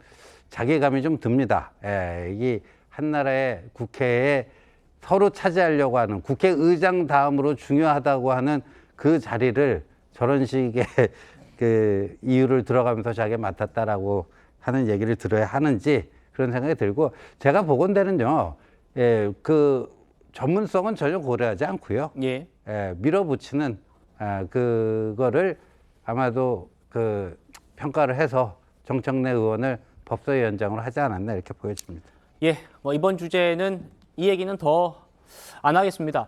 자괴감이 좀 듭니다. 예, 이게 한나라의 국회에 서로 차지하려고 하는 국회의장 다음으로 중요하다고 하는 그 자리를 저런 식의 그 이유를 들어가면서 자기가 맡았다라고 하는 얘기를 들어야 하는지 그런 생각이 들고 제가 보건대는요, 예, 그 전문성은 전혀 고려하지 않고요. 예. 예, 밀어붙이는 그거를 아마도 그 평가를 해서 정청래 의원을 법사위원장으로 하지 않았나 이렇게 보여집니다. 예, 뭐 이번 주제는 이 얘기는 더 안 하겠습니다.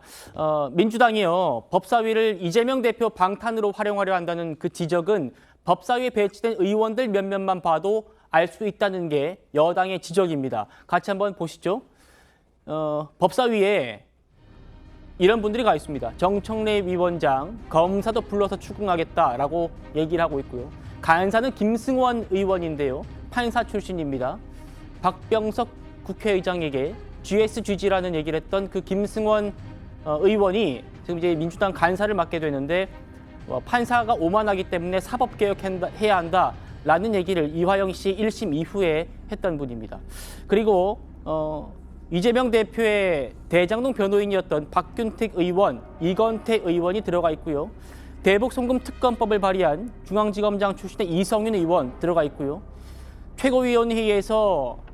민주당이요 법사위를 이재명 대표 방탄으로 활용하려 한다는 그 지적은 법사위에 배치된 의원들 몇몇만 봐도 알 수 있다는 게 여당의 지적입니다. 같이 한번 보시죠. 법사위에 이런 분들이 가 있습니다. 정청래 위원장, 검사도 불러서 출궁하겠다라고 얘기를 하고 있고요. 간사는 김승원 의원인데요. 판사 출신입니다. 박병석 국회의장에게 GSGG라는 얘기를 했던 그 김승원 의원이 지금 이제 민주당 간사를 맡게 되는데 판사가 오만하기 때문에 사법개혁해야 한다라는 얘기를 이화영 씨 1심 이후에 했던 분입니다. 그리고 이재명 대표의 대장동 변호인이었던 박균택 의원, 이건태 의원이 들어가 있고요. 대북송금 특검법을 발의한 중앙지검장 출신의 이성윤 의원 들어가 있고요. 최고위원회의에서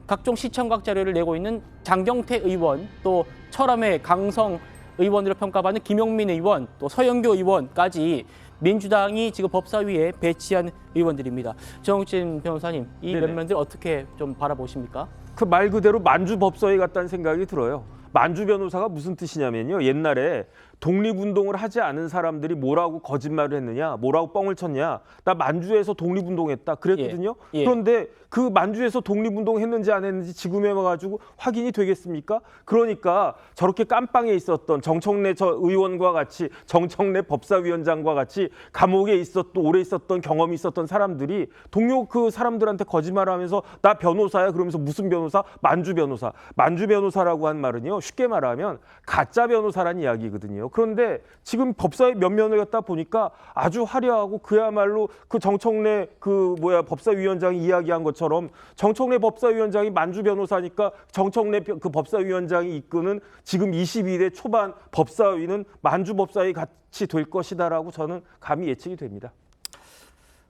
각종 시청각 자료를 내고 있는 장경태 의원, 또 철험의 강성 의원으로 평가받는 김용민 의원, 또 서영교 의원까지 민주당이 지금 법사위에 배치한 의원들입니다. 정욱진 변호사님, 이 면면들 어떻게 좀 바라보십니까? 그 말 그대로 만주 법사위 같다는 생각이 들어요. 만주 변호사가 무슨 뜻이냐면요. 옛날에 독립운동을 하지 않은 사람들이 뭐라고 거짓말을 했느냐, 뭐라고 뻥을 쳤냐. 나 만주에서 독립운동했다 그랬거든요. 예. 그런데 그 만주에서 독립운동 했는지 안 했는지 지금에 와가지고 확인이 되겠습니까? 그러니까 저렇게 깜빵에 있었던 정청래 의원과 같이 정청래 법사위원장과 같이 감옥에 오래 있었던 경험이 있었던 사람들이 동료 그 사람들한테 거짓말하면서 나 변호사야 그러면서 무슨 변호사? 만주 변호사. 만주 변호사라고 한 말은요. 쉽게 말하면 가짜 변호사란 이야기거든요. 그런데 지금 법사위 면면을 갖다 보니까 아주 화려하고 그야말로 그 정청래 법사위원장이 이야기한 것처럼 정청래 법사위원장이 만주 변호사니까 정청래 그 법사위원장이 이끄는 지금 22대 초반 법사위는 만주 법사위 같이 될 것이다라고 저는 감히 예측이 됩니다.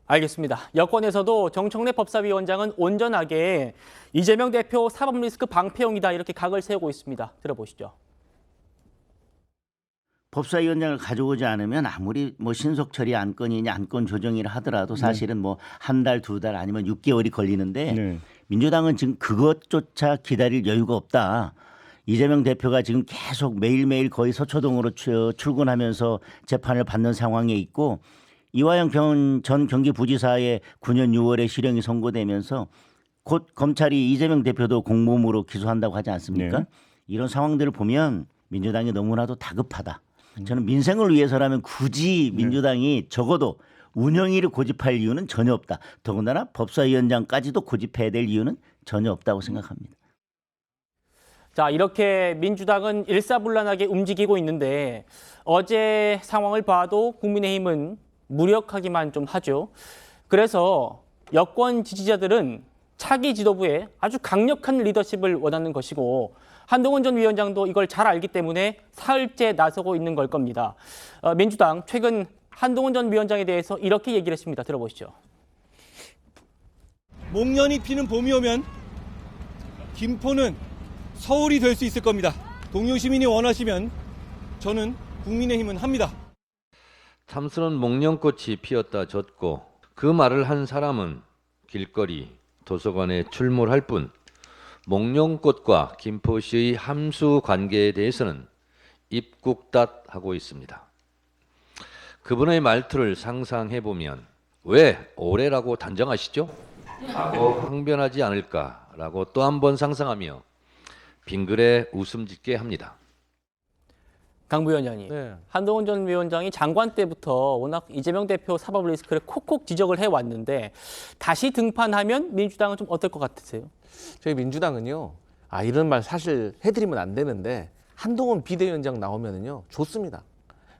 알겠습니다. 여권에서도 정청래 법사위원장은 온전하게 이재명 대표 사법 리스크 방패용이다 이렇게 각을 세우고 있습니다. 들어보시죠. 법사위원장을 가져오지 않으면 아무리 뭐 신속 처리 안건이냐 안건 조정이라 하더라도 사실은 뭐 한 달, 두 달 아니면 6개월이 걸리는데 민주당은 지금 그것조차 기다릴 여유가 없다. 이재명 대표가 지금 계속 매일매일 거의 서초동으로 출근하면서 재판을 받는 상황에 있고 이화영 전 경기부지사의 9년 6월에 실형이 선고되면서 곧 검찰이 이재명 대표도 공범으로 기소한다고 하지 않습니까? 이런 상황들을 보면 민주당이 너무나도 다급하다. 저는 민생을 위해서라면 굳이 민주당이 적어도 운영위를 고집할 이유는 전혀 없다. 더군다나 법사위원장까지도 고집해야 될 이유는 전혀 없다고 생각합니다. 자, 이렇게 민주당은 일사불란하게 움직이고 있는데 어제 상황을 봐도 국민의힘은 무력하기만 좀 하죠. 그래서 여권 지지자들은 차기 지도부의 아주 강력한 리더십을 원하는 것이고 한동훈 전 위원장도 이걸 잘 알기 때문에 사흘째 나서고 있는 걸 겁니다. 민주당 최근 한동훈 전 위원장에 대해서 이렇게 얘기를 했습니다. 들어보시죠. 목련이 피는 봄이 오면 김포는 서울이 될 수 있을 겁니다. 동료 시민이 원하시면 저는 국민의힘은 합니다. 참스런 목련꽃이 피었다 졌고 그 말을 한 사람은 길거리, 도서관에 출몰할 뿐 목련꽃과 김포시의 함수 관계에 대해서는 입국닷하고 있습니다. 그분의 말투를 상상해보면 왜 올해라고 단정하시죠? 하고 항변하지 않을까라고 또 한 번 상상하며 빙글에 웃음 짓게 합니다. 강 부위원장님, 한동훈 전 위원장이 장관 때부터 워낙 이재명 대표 사법 리스크를 콕콕 지적을 해왔는데 다시 등판하면 민주당은 좀 어떨 것 같으세요? 저희 민주당은요, 이런 말 사실 해드리면 안 되는데 한동훈 비대위원장 나오면은요 좋습니다.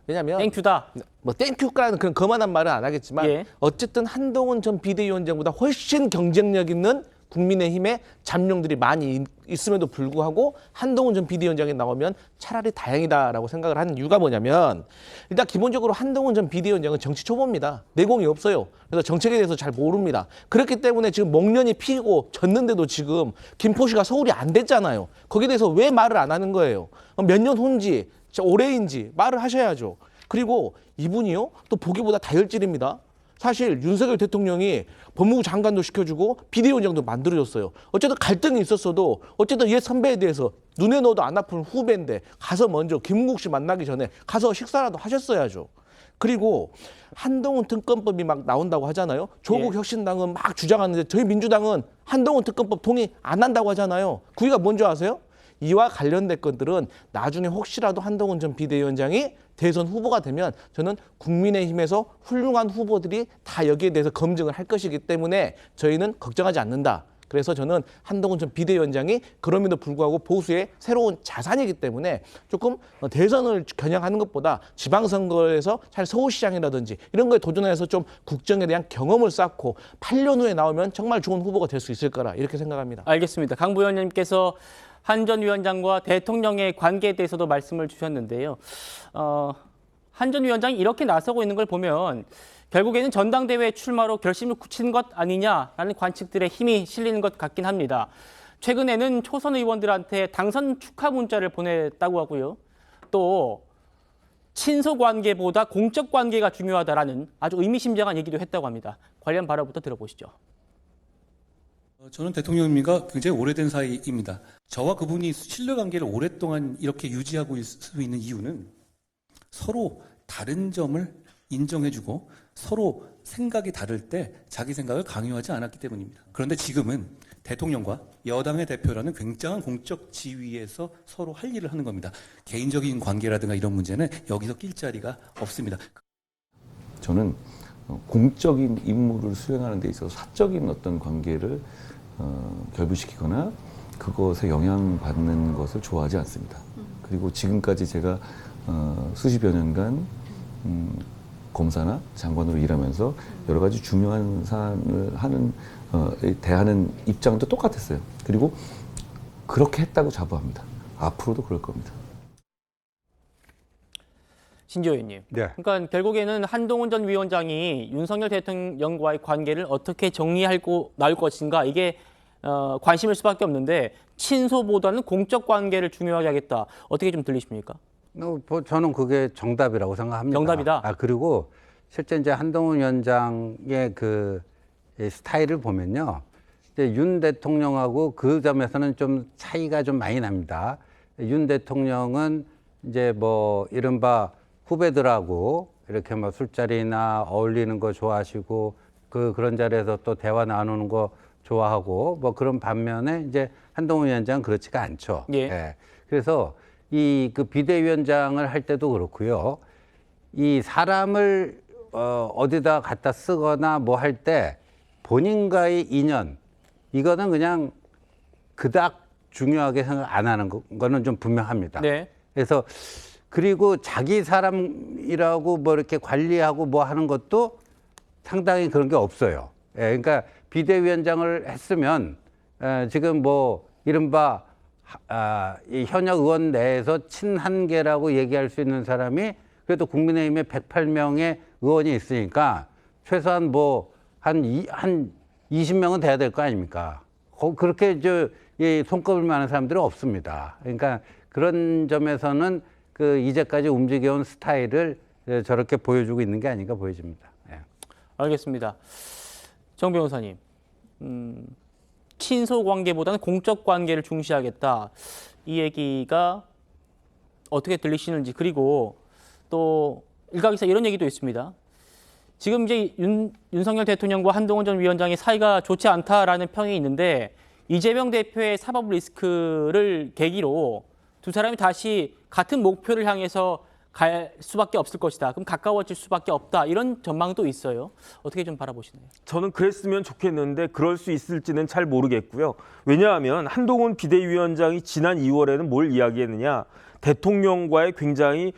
왜냐하면 땡큐다. 뭐 땡큐라는 그런 거만한 말은 안 하겠지만 어쨌든 한동훈 전 비대위원장보다 훨씬 경쟁력 있는 국민의힘의 잠룡들이 많이 있음에도 불구하고 한동훈 전 비대위원장이 나오면 차라리 다행이다라고 생각을 하는 이유가 뭐냐면 일단 기본적으로 한동훈 전 비대위원장은 정치 초보입니다. 내공이 없어요. 그래서 정책에 대해서 잘 모릅니다. 그렇기 때문에 지금 목련이 피고 졌는데도 지금 김포시가 서울이 안 됐잖아요. 거기에 대해서 왜 말을 안 하는 거예요? 몇 년 후인지 올해인지 말을 하셔야죠. 그리고 이분이요 또 보기보다 다혈질입니다. 사실 윤석열 대통령이 법무부 장관도 시켜주고 비대위원장도 만들어줬어요. 어쨌든 갈등이 있었어도 어쨌든 옛 선배에 대해서 눈에 넣어도 안 아픈 후배인데 가서 먼저 김문국 씨 만나기 전에 가서 식사라도 하셨어야죠. 그리고 한동훈 특검법이 막 나온다고 하잖아요. 조국 혁신당은 막 주장하는데 저희 민주당은 한동훈 특검법 동의 안 한다고 하잖아요. 그 이유가 뭔지 아세요? 이와 관련된 것들은 나중에 혹시라도 한동훈 전 비대위원장이 대선 후보가 되면 저는 국민의힘에서 훌륭한 후보들이 다 여기에 대해서 검증을 할 것이기 때문에 저희는 걱정하지 않는다. 그래서 저는 한동훈 전 비대위원장이 그럼에도 불구하고 보수의 새로운 자산이기 때문에 조금 대선을 겨냥하는 것보다 지방선거에서 잘 서울시장이라든지 이런 거에 도전해서 좀 국정에 대한 경험을 쌓고 8년 후에 나오면 정말 좋은 후보가 될 수 있을 거라 이렇게 생각합니다. 알겠습니다. 강 부위원장님께서 한 전 위원장과 대통령의 관계에 대해서도 말씀을 주셨는데요. 한 전 위원장이 이렇게 나서고 있는 걸 보면 결국에는 전당대회 출마로 결심을 굳힌 것 아니냐라는 관측들의 힘이 실리는 것 같긴 합니다. 최근에는 초선 의원들한테 당선 축하 문자를 보냈다고 하고요. 또 친소 관계보다 공적 관계가 중요하다라는 아주 의미심장한 얘기도 했다고 합니다. 관련 발언부터 들어보시죠. 저는 대통령님과 굉장히 오래된 사이입니다. 저와 그분이 신뢰관계를 오랫동안 이렇게 유지하고 있을 수 있는 이유는 서로 다른 점을 인정해주고 서로 생각이 다를 때 자기 생각을 강요하지 않았기 때문입니다. 그런데 지금은 대통령과 여당의 대표라는 굉장한 공적 지위에서 서로 할 일을 하는 겁니다. 개인적인 관계라든가 이런 문제는 여기서 낄 자리가 없습니다. 저는 공적인 임무를 수행하는 데 있어서 사적인 어떤 관계를 결부시키거나 그것에 영향받는 것을 좋아하지 않습니다. 그리고 지금까지 제가 수십여 년간 검사나 장관으로 일하면서 여러 가지 중요한 사안을 대하는 입장도 똑같았어요. 그리고 그렇게 했다고 자부합니다. 앞으로도 그럴 겁니다. 신지호 의원님. 네. 그러니까 결국에는 한동훈 전 위원장이 윤석열 대통령과의 관계를 어떻게 정리하고 나올 것인가 이게 관심일 수밖에 없는데 친소보다는 공적 관계를 중요하게 하겠다. 어떻게 좀 들리십니까? 저는 그게 정답이라고 생각합니다. 정답이다. 그리고 실제 이제 한동훈 위원장의 그 스타일을 보면요, 이제 윤 대통령하고 그 점에서는 좀 차이가 좀 많이 납니다. 윤 대통령은 이제 뭐 이른바 후배들하고 이렇게 뭐 술자리나 어울리는 거 좋아하시고 그런 자리에서 또 대화 나누는 거 좋아하고 뭐 그런 반면에 이제 한동훈 위원장은 그렇지가 않죠. 예. 그래서 이 그 비대위원장을 할 때도 그렇고요. 이 사람을 어디다 갖다 쓰거나 뭐 할 때 본인과의 인연 이거는 그냥 그닥 중요하게 생각 안 하는 거는 좀 분명합니다. 네. 그래서 그리고 자기 사람이라고 뭐 이렇게 관리하고 뭐 하는 것도 상당히 그런 게 없어요. 예, 그러니까 비대위원장을 했으면 지금 뭐 이른바 이 현역 의원 내에서 친한계라고 얘기할 수 있는 사람이 그래도 국민의힘에 108명의 의원이 있으니까 최소한 뭐 한 20명은 돼야 될 거 아닙니까? 그렇게 이 손꼽을 만한 사람들은 없습니다. 그러니까 그런 점에서는 그 이제까지 움직여온 스타일을 저렇게 보여주고 있는 게 아닌가 보여집니다. 예. 알겠습니다. 정 변호사님, 친소 관계보다는 공적 관계를 중시하겠다. 이 얘기가 어떻게 들리시는지, 그리고 또 일각에서 이런 얘기도 있습니다. 지금 이제 윤석열 대통령과 한동훈 전 위원장의 사이가 좋지 않다라는 평이 있는데 이재명 대표의 사법 리스크를 계기로 두 사람이 다시 같은 목표를 향해서 갈 수밖에 없을 것이다. 그럼 가까워질 수밖에 없다. 이런 전망도 있어요. 어떻게 좀 바라보시나요? 저는 그랬으면 좋겠는데 그럴 수 있을지는 잘 모르겠고요. 왜냐하면 한동훈 비대위원장이 지난 2월에는 뭘 이야기했느냐. 대통령과의 굉장히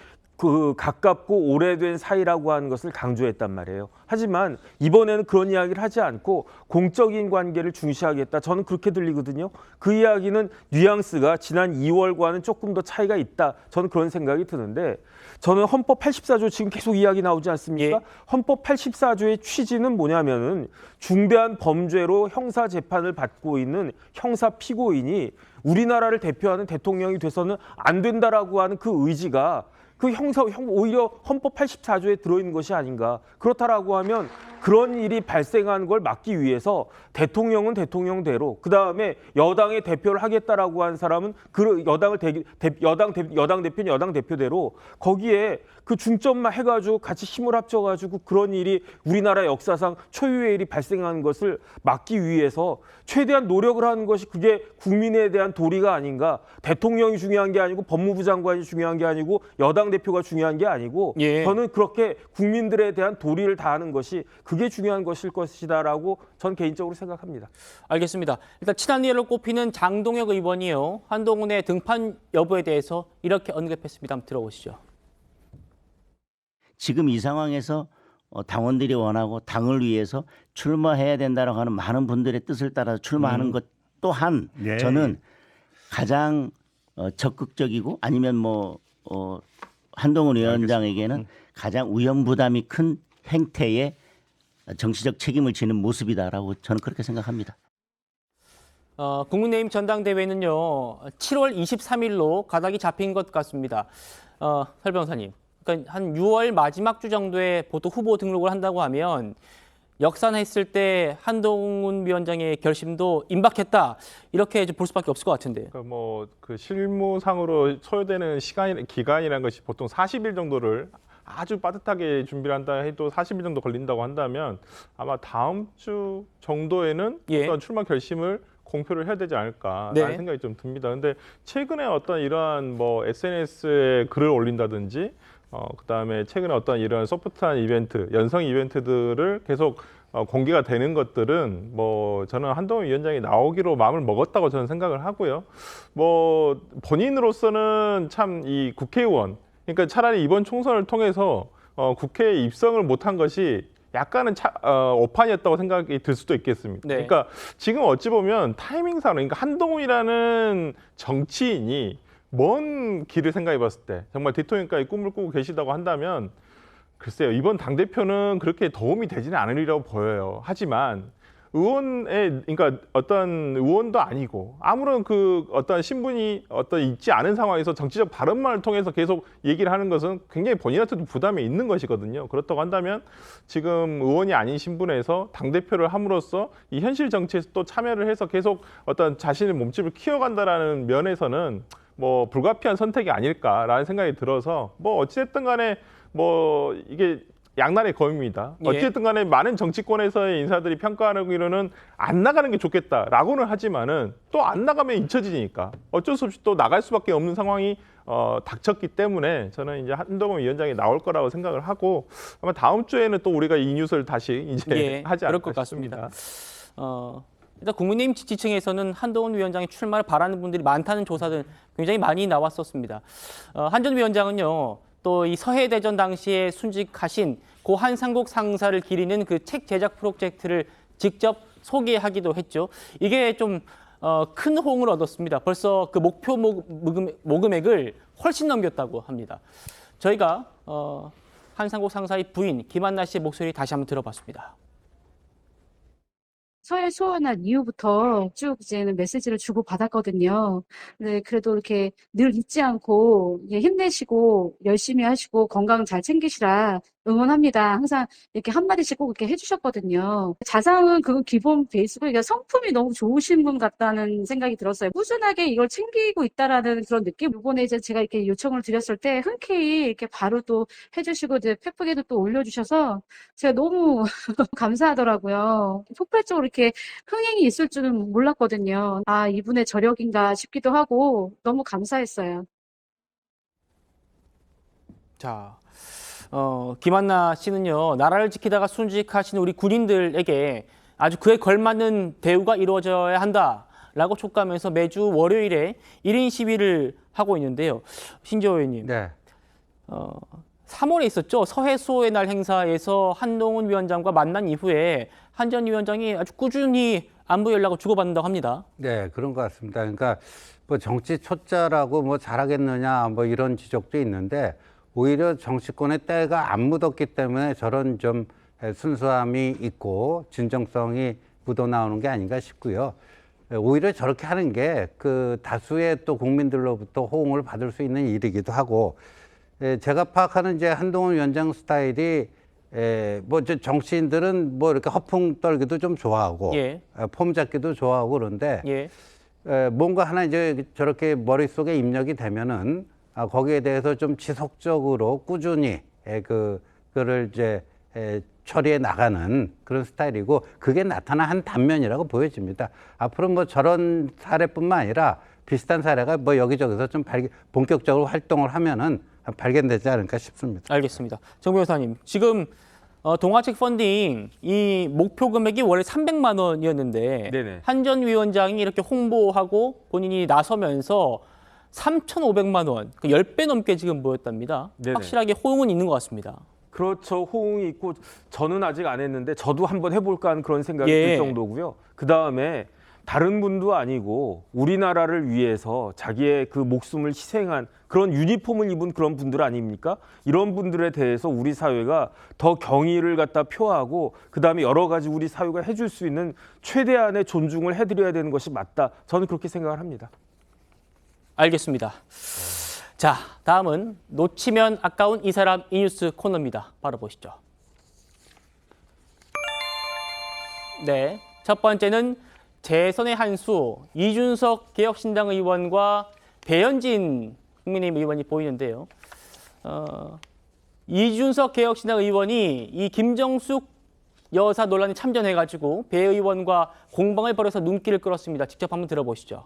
가깝고 오래된 사이라고 하는 것을 강조했단 말이에요. 하지만 이번에는 그런 이야기를 하지 않고 공적인 관계를 중시하겠다. 저는 그렇게 들리거든요. 그 이야기는 뉘앙스가 지난 2월과는 조금 더 차이가 있다. 저는 그런 생각이 드는데 저는 헌법 84조 지금 계속 이야기 나오지 않습니까? 예. 헌법 84조의 취지는 뭐냐면은 중대한 범죄로 형사 재판을 받고 있는 형사 피고인이 우리나라를 대표하는 대통령이 돼서는 안 된다라고 하는 그 의지가 오히려 헌법 84조에 들어있는 것이 아닌가. 그렇다라고 하면 그런 일이 발생하는 걸 막기 위해서 대통령은 대통령대로 그다음에 여당의 대표를 하겠다라고 한 사람은 그 여당 대표는 여당 대표대로 거기에 그 중점만 해가지고 같이 힘을 합쳐가지고 그런 일이 우리나라 역사상 초유의 일이 발생하는 것을 막기 위해서 최대한 노력을 하는 것이 그게 국민에 대한 도리가 아닌가. 대통령이 중요한 게 아니고 법무부 장관이 중요한 게 아니고 여당 대표가 중요한 게 아니고 저는 그렇게 국민들에 대한 도리를 다하는 것이 그게 중요한 것일 것이다라고 전 개인적으로 생각합니다. 알겠습니다. 일단 친한 리더로 꼽히는 장동혁 의원이요. 한동훈의 등판 여부에 대해서 이렇게 언급했습니다. 한번 들어보시죠. 지금 이 상황에서 당원들이 원하고 당을 위해서 출마해야 된다라고 하는 많은 분들의 뜻을 따라서 출마하는 것 또한 저는 가장 적극적이고 아니면 한동훈 위원장에게는 가장 위험부담이 큰 행태의 정치적 책임을 지는 모습이다라고 저는 그렇게 생각합니다. 국민의힘 전당대회는요. 7월 23일로 가닥이 잡힌 것 같습니다. 설 변호사님, 그러니까 한 6월 마지막 주 정도에 보통 후보 등록을 한다고 하면 역산했을 때 한동훈 위원장의 결심도 임박했다 이렇게 볼 수밖에 없을 것 같은데요. 그러니까 그 실무상으로 소요되는 기간이라는 것이 보통 40일 정도를 아주 빠듯하게 준비를 한다 해도 40일 정도 걸린다고 한다면 아마 다음 주 정도에는 어떤 출마 결심을 공표를 해야 되지 않을까라는 생각이 좀 듭니다. 근데 최근에 어떤 이러한 SNS에 글을 올린다든지 그다음에 최근에 어떤 이런 소프트한 이벤트, 연성 이벤트들을 계속 공개가 되는 것들은 저는 한동훈 위원장이 나오기로 마음을 먹었다고 저는 생각을 하고요. 본인으로서는 참 이 국회의원, 그러니까 차라리 이번 총선을 통해서 국회에 입성을 못한 것이 약간은 오판이었다고 생각이 들 수도 있겠습니다. 그러니까 지금 어찌 보면 타이밍상으로, 그러니까 한동훈이라는 정치인이 먼 길을 생각해 봤을 때 정말 대통령까지 꿈을 꾸고 계시다고 한다면 글쎄요, 이번 당대표는 그렇게 도움이 되지는 않으리라고 보여요. 하지만 그러니까 어떤 의원도 아니고 아무런 어떤 신분이 있지 않은 상황에서 정치적 발언만을 통해서 계속 얘기를 하는 것은 굉장히 본인한테도 부담이 있는 것이거든요. 그렇다고 한다면 지금 의원이 아닌 신분에서 당대표를 함으로써 이 현실 정치에서 또 참여를 해서 계속 어떤 자신의 몸집을 키워간다라는 면에서는 불가피한 선택이 아닐까라는 생각이 들어서 어찌됐든 간에 이게 양날의 검입니다. 어찌됐든 간에 많은 정치권에서의 인사들이 평가하기로는 안 나가는 게 좋겠다라고는 하지만은 또 안 나가면 잊혀지니까 어쩔 수 없이 또 나갈 수밖에 없는 상황이 닥쳤기 때문에 저는 이제 한동훈 위원장이 나올 거라고 생각을 하고 아마 다음 주에는 또 우리가 이 뉴스를 다시 이제 하지 않을까 싶습니다. 일단 국민의힘 지지층에서는 한동훈 위원장의 출마를 바라는 분들이 많다는 조사들 굉장히 많이 나왔었습니다. 한 전 위원장은요. 또 이 서해대전 당시에 순직하신 고 한상국 상사를 기리는 그 책 제작 프로젝트를 직접 소개하기도 했죠. 이게 좀 큰 호응을 얻었습니다. 벌써 그 목표 모금액을 훨씬 넘겼다고 합니다. 저희가 한상국 상사의 부인 김한나 씨의 목소리 다시 한번 들어봤습니다. 서해 소원한 이후부터 쭉 이제는 메시지를 주고 받았거든요. 네, 그래도 이렇게 늘 잊지 않고 힘내시고 열심히 하시고 건강 잘 챙기시라 응원합니다. 항상 이렇게 한마디씩 꼭 이렇게 해주셨거든요. 자상은 그건 기본 베이스고, 그러니까 성품이 너무 좋으신 분 같다는 생각이 들었어요. 꾸준하게 이걸 챙기고 있다라는 그런 느낌. 이번에 이제 제가 이렇게 요청을 드렸을 때 흔쾌히 이렇게 바로 또 해주시고 이제 페북에도 또 올려주셔서 제가 너무 감사하더라고요. 폭발적으로 이렇게 흥행이 있을 줄은 몰랐거든요. 아, 이분의 저력인가 싶기도 하고 너무 감사했어요. 자, 김한나 씨는요, 나라를 지키다가 순직하신 우리 군인들에게 아주 그에 걸맞는 대우가 이루어져야 한다라고 촉구하면서 매주 월요일에 1인 시위를 하고 있는데요. 신지호 의원님. 네. 3월에 있었죠. 서해수호의 날 행사에서 한동훈 위원장과 만난 이후에 한 전 위원장이 아주 꾸준히 안부 연락을 주고받는다고 합니다. 네, 그런 것 같습니다. 그러니까 뭐 정치 초짜라고 뭐 잘하겠느냐 뭐 이런 지적도 있는데 오히려 정치권의 때가 안 묻었기 때문에 저런 좀 순수함이 있고 진정성이 묻어나오는 게 아닌가 싶고요. 오히려 저렇게 하는 게 그 다수의 또 국민들로부터 호응을 받을 수 있는 일이기도 하고, 제가 파악하는 이제 한동훈 위원장 스타일이 뭐 정치인들은 뭐 이렇게 허풍 떨기도 좀 좋아하고, 예. 폼 잡기도 좋아하고 그런데, 뭔가 하나 이제 저렇게 머릿속에 입력이 되면은 거기에 대해서 좀 지속적으로 꾸준히 그거를 이제 처리해 나가는 그런 스타일이고, 그게 나타난 한 단면이라고 보여집니다. 앞으로 뭐 저런 사례뿐만 아니라 비슷한 사례가 뭐 여기저기서 좀 본격적으로 활동을 하면은 발견되지 않을까 싶습니다. 알겠습니다. 정 변호사님, 지금 동아책 펀딩 이 목표 금액이 원래 300만 원이었는데 네네. 한 전 위원장이 이렇게 홍보하고 본인이 나서면서 3,500만 원, 그 10배 넘게 지금 모였답니다. 네네. 확실하게 호응은 있는 것 같습니다. 그렇죠. 호응이 있고 저는 아직 안 했는데 저도 한번 해볼까 하는 그런 생각이 예. 들 정도고요. 그다음에 다른 분도 아니고 우리나라를 위해서 자기의 그 목숨을 희생한 그런 유니폼을 입은 그런 분들 아닙니까? 이런 분들에 대해서 우리 사회가 더 경의를 갖다 표하고 그다음에 여러 가지 우리 사회가 해줄 수 있는 최대한의 존중을 해드려야 되는 것이 맞다. 저는 그렇게 생각을 합니다. 알겠습니다. 자, 다음은 놓치면 아까운 이 사람 이 뉴스 코너입니다. 바로 보시죠. 네, 첫 번째는 재선의 한수 이준석 개혁신당 의원과 배현진 국민의힘 의원이 보이는데요. 이준석 개혁신당 의원이 이 김정숙 여사 논란에 참전해가지고 배 의원과 공방을 벌여서 눈길을 끌었습니다. 직접 한번 들어보시죠.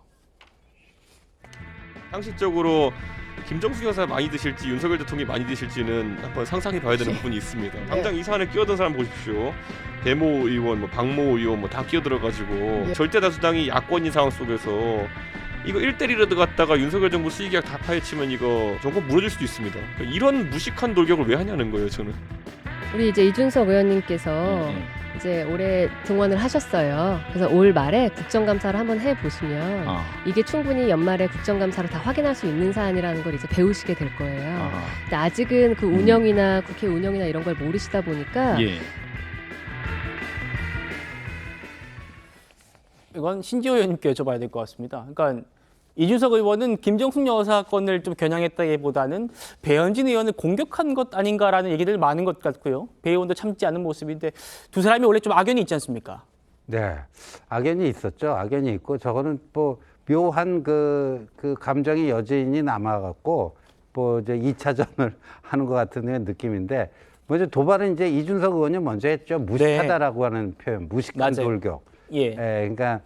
상식적으로 김정숙 여사 많이 드실지 윤석열 대통령이 많이 드실지는 한번 상상해 봐야 되는 부분이 있습니다. 당장 이 사안에 끼어든 사람 보십시오. 배모 의원, 뭐 박모 의원 뭐 다 끼어들어가지고 절대 다수당이 야권인 상황 속에서 이거 1대1이라도 갔다가 윤석열 정부 수의계약 다 파헤치면 이거 정권 무너질 수도 있습니다. 그러니까 이런 무식한 돌격을 왜 하냐는 거예요, 저는. 우리 이제 이준석 의원님께서 이제 올해 등원을 하셨어요. 그래서 올 말에 국정감사를 한번 해보시면 이게 충분히 연말에 국정감사로 다 확인할 수 있는 사안이라는 걸 이제 배우시게 될 거예요. 근데 아직은 그 운영이나 국회 운영이나 이런 걸 모르시다 보니까 이건 신지호 의원님께 여쭤봐야 될 것 같습니다. 그러니까 이준석 의원은 김정숙 여사 건을 좀 겨냥했다기보다는 배현진 의원을 공격한 것 아닌가라는 얘기들 많은 것 같고요. 배 의원도 참지 않은 모습인데 두 사람이 원래 좀 악연이 있지 않습니까? 네, 악연이 있었죠. 악연이 있고 저거는 뭐 묘한 그 감정의 여진이 남아갖고 뭐 이제 2차전을 하는 것 같은 느낌인데 먼저 도발은 이제 이준석 의원이 먼저 했죠. 무식하다라고 하는 표현, 무식한 맞아요. 돌격. 예. 그러니까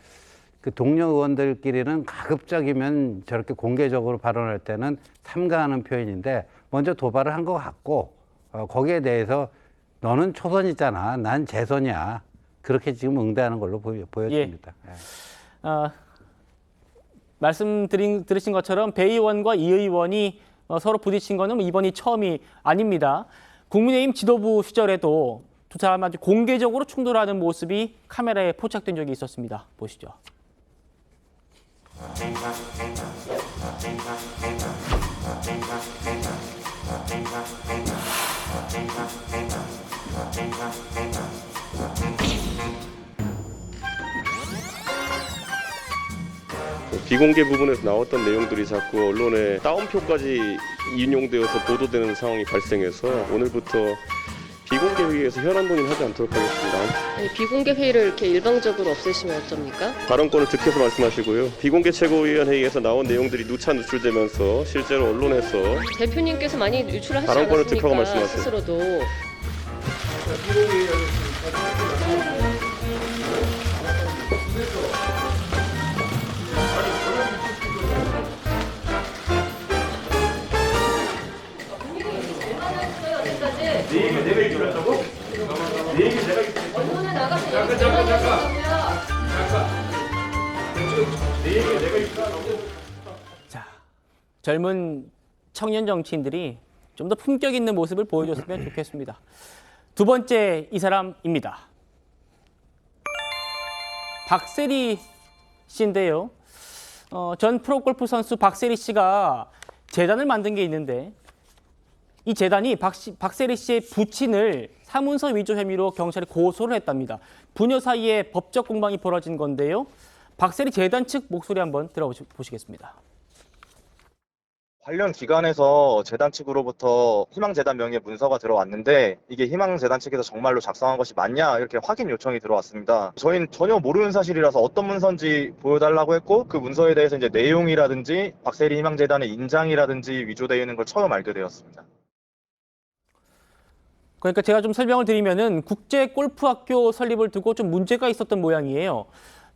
그 동료 의원들끼리는 가급적이면 저렇게 공개적으로 발언할 때는 삼가하는 표현인데 먼저 도발을 한 것 같고 거기에 대해서 너는 초선이잖아, 난 재선이야. 그렇게 지금 응대하는 걸로 보여집니다. 들으신 것처럼 배 의원과 이 의원이 서로 부딪힌 거는 이번이 처음이 아닙니다. 국민의힘 지도부 시절에도 두 사람 아주 공개적으로 충돌하는 모습이 카메라에 포착된 적이 있었습니다. 보시죠. 비공개 부분에서 나왔던 내용들이 자꾸 언론에 따옴표까지 인용되어서 보도되는 상황이 발생해서 오늘부터 비공개 회의에서 현안 논의는 하지 않도록 하겠습니다. 아니, 비공개 회의를 이렇게 일방적으로 없애시면 어쩝니까? 발언권을 득해서 말씀하시고요. 비공개 최고위원 회의에서 나온 내용들이 누차 누출되면서 실제로 언론에서 대표님께서 많이 유출을 하시지 발언권을 득하고 않았습니까? 말씀하세요. 스스로도. 언론에 나가서 자, 젊은 청년 정치인들이 좀 더 품격 있는 모습을 보여줬으면 좋겠습니다. 두 번째 이 사람입니다. 박세리 씨인데요. 전 프로골프 선수 박세리 씨가 재단을 만든 게 있는데 이 재단이 박세리 씨의 부친을 사문서 위조 혐의로 경찰에 고소를 했답니다. 부녀 사이에 법적 공방이 벌어진 건데요. 박세리 재단 측 목소리 한번 들어보시겠습니다. 관련 기관에서 재단 측으로부터 희망재단 명의의 문서가 들어왔는데 이게 희망재단 측에서 정말로 작성한 것이 맞냐 이렇게 확인 요청이 들어왔습니다. 저희는 전혀 모르는 사실이라서 어떤 문서인지 보여달라고 했고 그 문서에 대해서 이제 내용이라든지 박세리 희망재단의 인장이라든지 위조되어 있는 걸 처음 알게 되었습니다. 그러니까 제가 좀 설명을 드리면은 국제 골프학교 설립을 두고 좀 문제가 있었던 모양이에요.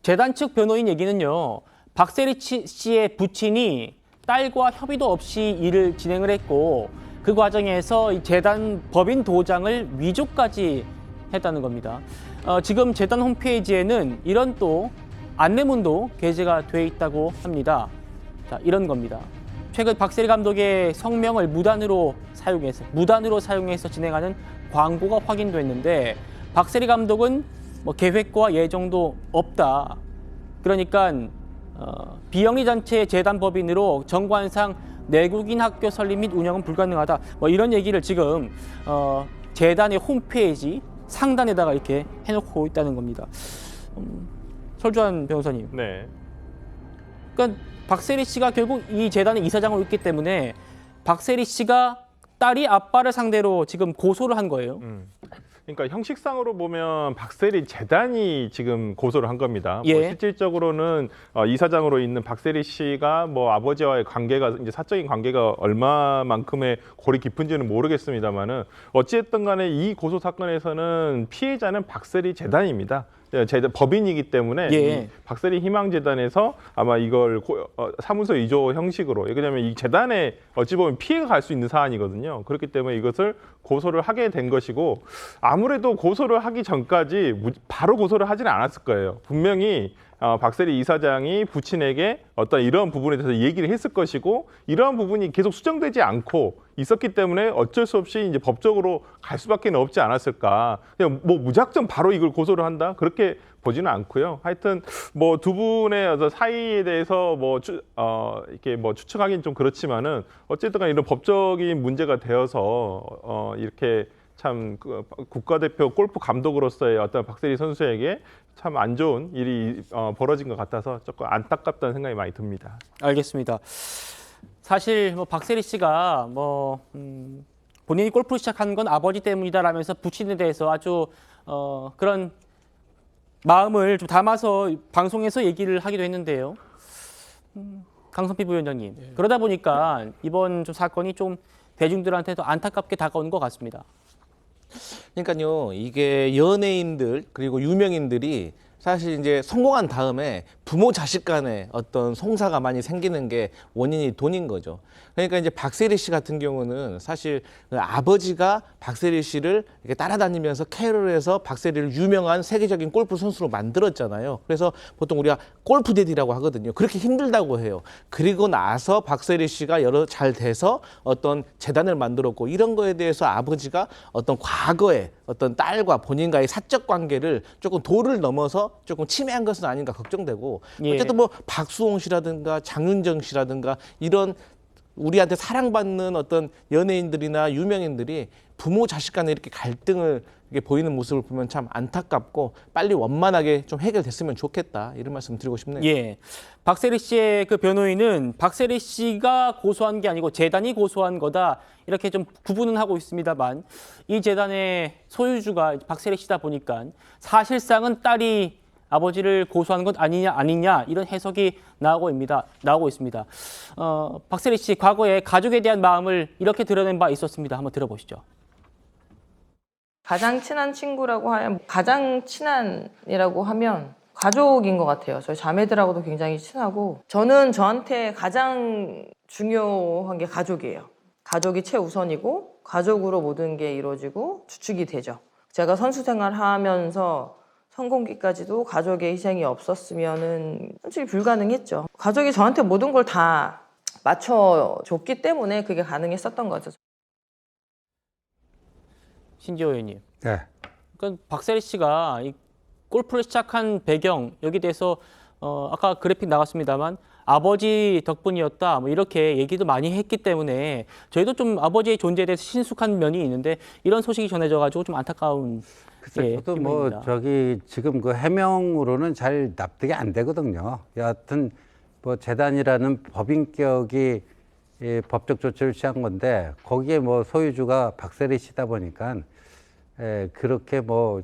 재단 측 변호인 얘기는요. 박세리 씨의 부친이 딸과 협의도 없이 일을 진행을 했고 그 과정에서 이 재단 법인 도장을 위조까지 했다는 겁니다. 지금 재단 홈페이지에는 이런 또 안내문도 게재가 돼 있다고 합니다. 자, 이런 겁니다. 최근 박세리 감독의 성명을 무단으로 사용해서 진행하는 광고가 확인됐는데 박세리 감독은 뭐 계획과 예정도 없다. 그러니까 비영리 단체 재단 법인으로 정관상 내국인 학교 설립 및 운영은 불가능하다. 뭐 이런 얘기를 지금 재단의 홈페이지 상단에다가 이렇게 해놓고 있다는 겁니다. 설주환 변호사님. 네. 그러니까 박세리 씨가 결국 이 재단의 이사장으로 있기 때문에 박세리 씨가 딸이 아빠를 상대로 지금 고소를 한 거예요. 그러니까 형식상으로 보면 박세리 재단이 지금 고소를 한 겁니다. 예. 뭐 실질적으로는 이사장으로 있는 박세리 씨가 뭐 아버지와의 관계가 이제 사적인 관계가 얼마만큼의 골이 깊은지는 모르겠습니다만은 어찌됐든 간에 이 고소 사건에서는 피해자는 박세리 재단입니다. 재단 법인이기 때문에 예. 이 박세리 희망재단에서 아마 이걸 사문서 위조 형식으로, 왜냐하면 이 재단에 어찌 보면 피해가 갈 수 있는 사안이거든요. 그렇기 때문에 이것을 고소를 하게 된 것이고, 아무래도 고소를 하기 전까지 바로 고소를 하지는 않았을 거예요. 분명히 박세리 이사장이 부친에게 어떤 이러한 부분에 대해서 얘기를 했을 것이고, 이러한 부분이 계속 수정되지 않고 있었기 때문에 어쩔 수 없이 이제 법적으로 갈 수밖에 없지 않았을까. 그냥 뭐 무작정 바로 이걸 고소를 한다? 그렇게 보지는 않고요. 하여튼 뭐 두 분의 어떤 사이에 대해서 이렇게 뭐 추측하기는 좀 그렇지만은 어쨌든 간에 이런 법적인 문제가 되어서 이렇게 참 국가대표 골프 감독으로서의 어떤 박세리 선수에게 참 안 좋은 일이 벌어진 것 같아서 조금 안타깝다는 생각이 많이 듭니다. 알겠습니다. 사실 뭐 박세리 씨가 본인이 골프를 시작한 건 아버지 때문이다라면서 부친에 대해서 아주 그런 마음을 좀 담아서 방송에서 얘기를 하기도 했는데요. 강선필 부위원장님, 그러다 보니까 이번 좀 사건이 좀 대중들한테도 안타깝게 다가오는 것 같습니다. 그러니까요, 이게 연예인들 그리고 유명인들이 사실 이제 성공한 다음에 부모 자식 간에 어떤 송사가 많이 생기는 게 원인이 돈인 거죠. 그러니까 이제 박세리 씨 같은 경우는 사실 아버지가 박세리 씨를 이렇게 따라다니면서 케어를 해서 박세리를 유명한 세계적인 골프 선수로 만들었잖아요. 그래서 보통 우리가 골프 데디라고 하거든요. 그렇게 힘들다고 해요. 그리고 나서 박세리 씨가 여러 잘 돼서 어떤 재단을 만들었고, 이런 거에 대해서 아버지가 어떤 과거에 어떤 딸과 본인과의 사적 관계를 조금 도를 넘어서 조금 침해한 것은 아닌가 걱정되고 예. 어쨌든 뭐 박수홍 씨라든가 장윤정 씨라든가 이런 우리한테 사랑받는 어떤 연예인들이나 유명인들이 부모 자식 간에 이렇게 갈등을 이렇게 보이는 모습을 보면 참 안타깝고 빨리 원만하게 좀 해결됐으면 좋겠다 이런 말씀 드리고 싶네요. 예. 박세리 씨의 그 변호인은 박세리 씨가 고소한 게 아니고 재단이 고소한 거다 이렇게 좀 구분은 하고 있습니다만 이 재단의 소유주가 박세리 씨다 보니까 사실상은 딸이 아버지를 고소하는 것 아니냐 이런 해석이 나오고 있습니다. 박세리 씨 과거에 가족에 대한 마음을 이렇게 드러낸 바 있었습니다. 한번 들어보시죠. 가장 친한 친구라고 하면 가장 친한이라고 하면 가족인 것 같아요. 저희 자매들하고도 굉장히 친하고 저는 저한테 가장 중요한 게 가족이에요. 가족이 최우선이고 가족으로 모든 게 이루어지고 주축이 되죠. 제가 선수 생활하면서 성공기까지도 가족의 희생이 없었으면은 솔직히 불가능했죠. 가족이 저한테 모든 걸 다 맞춰줬기 때문에 그게 가능했었던 거죠. 신지호 의원님. 네. 그러니까 박세리 씨가 이 골프를 시작한 배경 여기 대해서 아까 그래픽 나갔습니다만 아버지 덕분이었다 뭐 이렇게 얘기도 많이 했기 때문에 저희도 좀 아버지의 존재에 대해서 친숙한 면이 있는데 이런 소식이 전해져가지고 좀 안타까운. 글쎄, 저도 뭐 지금 그 해명으로는 잘 납득이 안 되거든요. 여하튼 뭐 재단이라는 법인격이 법적 조치를 취한 건데 거기에 뭐 소유주가 박세리 씨다 보니까 그렇게 뭐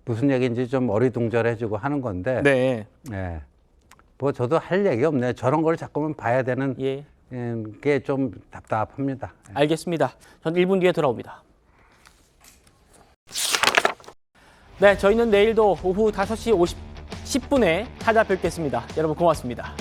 무슨 얘기인지 좀 어리둥절해지고 하는 건데. 네. 뭐 저도 할 얘기 없네요. 저런 걸 자꾸만 봐야 되는 게 좀 답답합니다. 알겠습니다. 저는 1분 뒤에 돌아옵니다. 네, 저희는 내일도 오후 5시 10분에 찾아뵙겠습니다. 여러분 고맙습니다.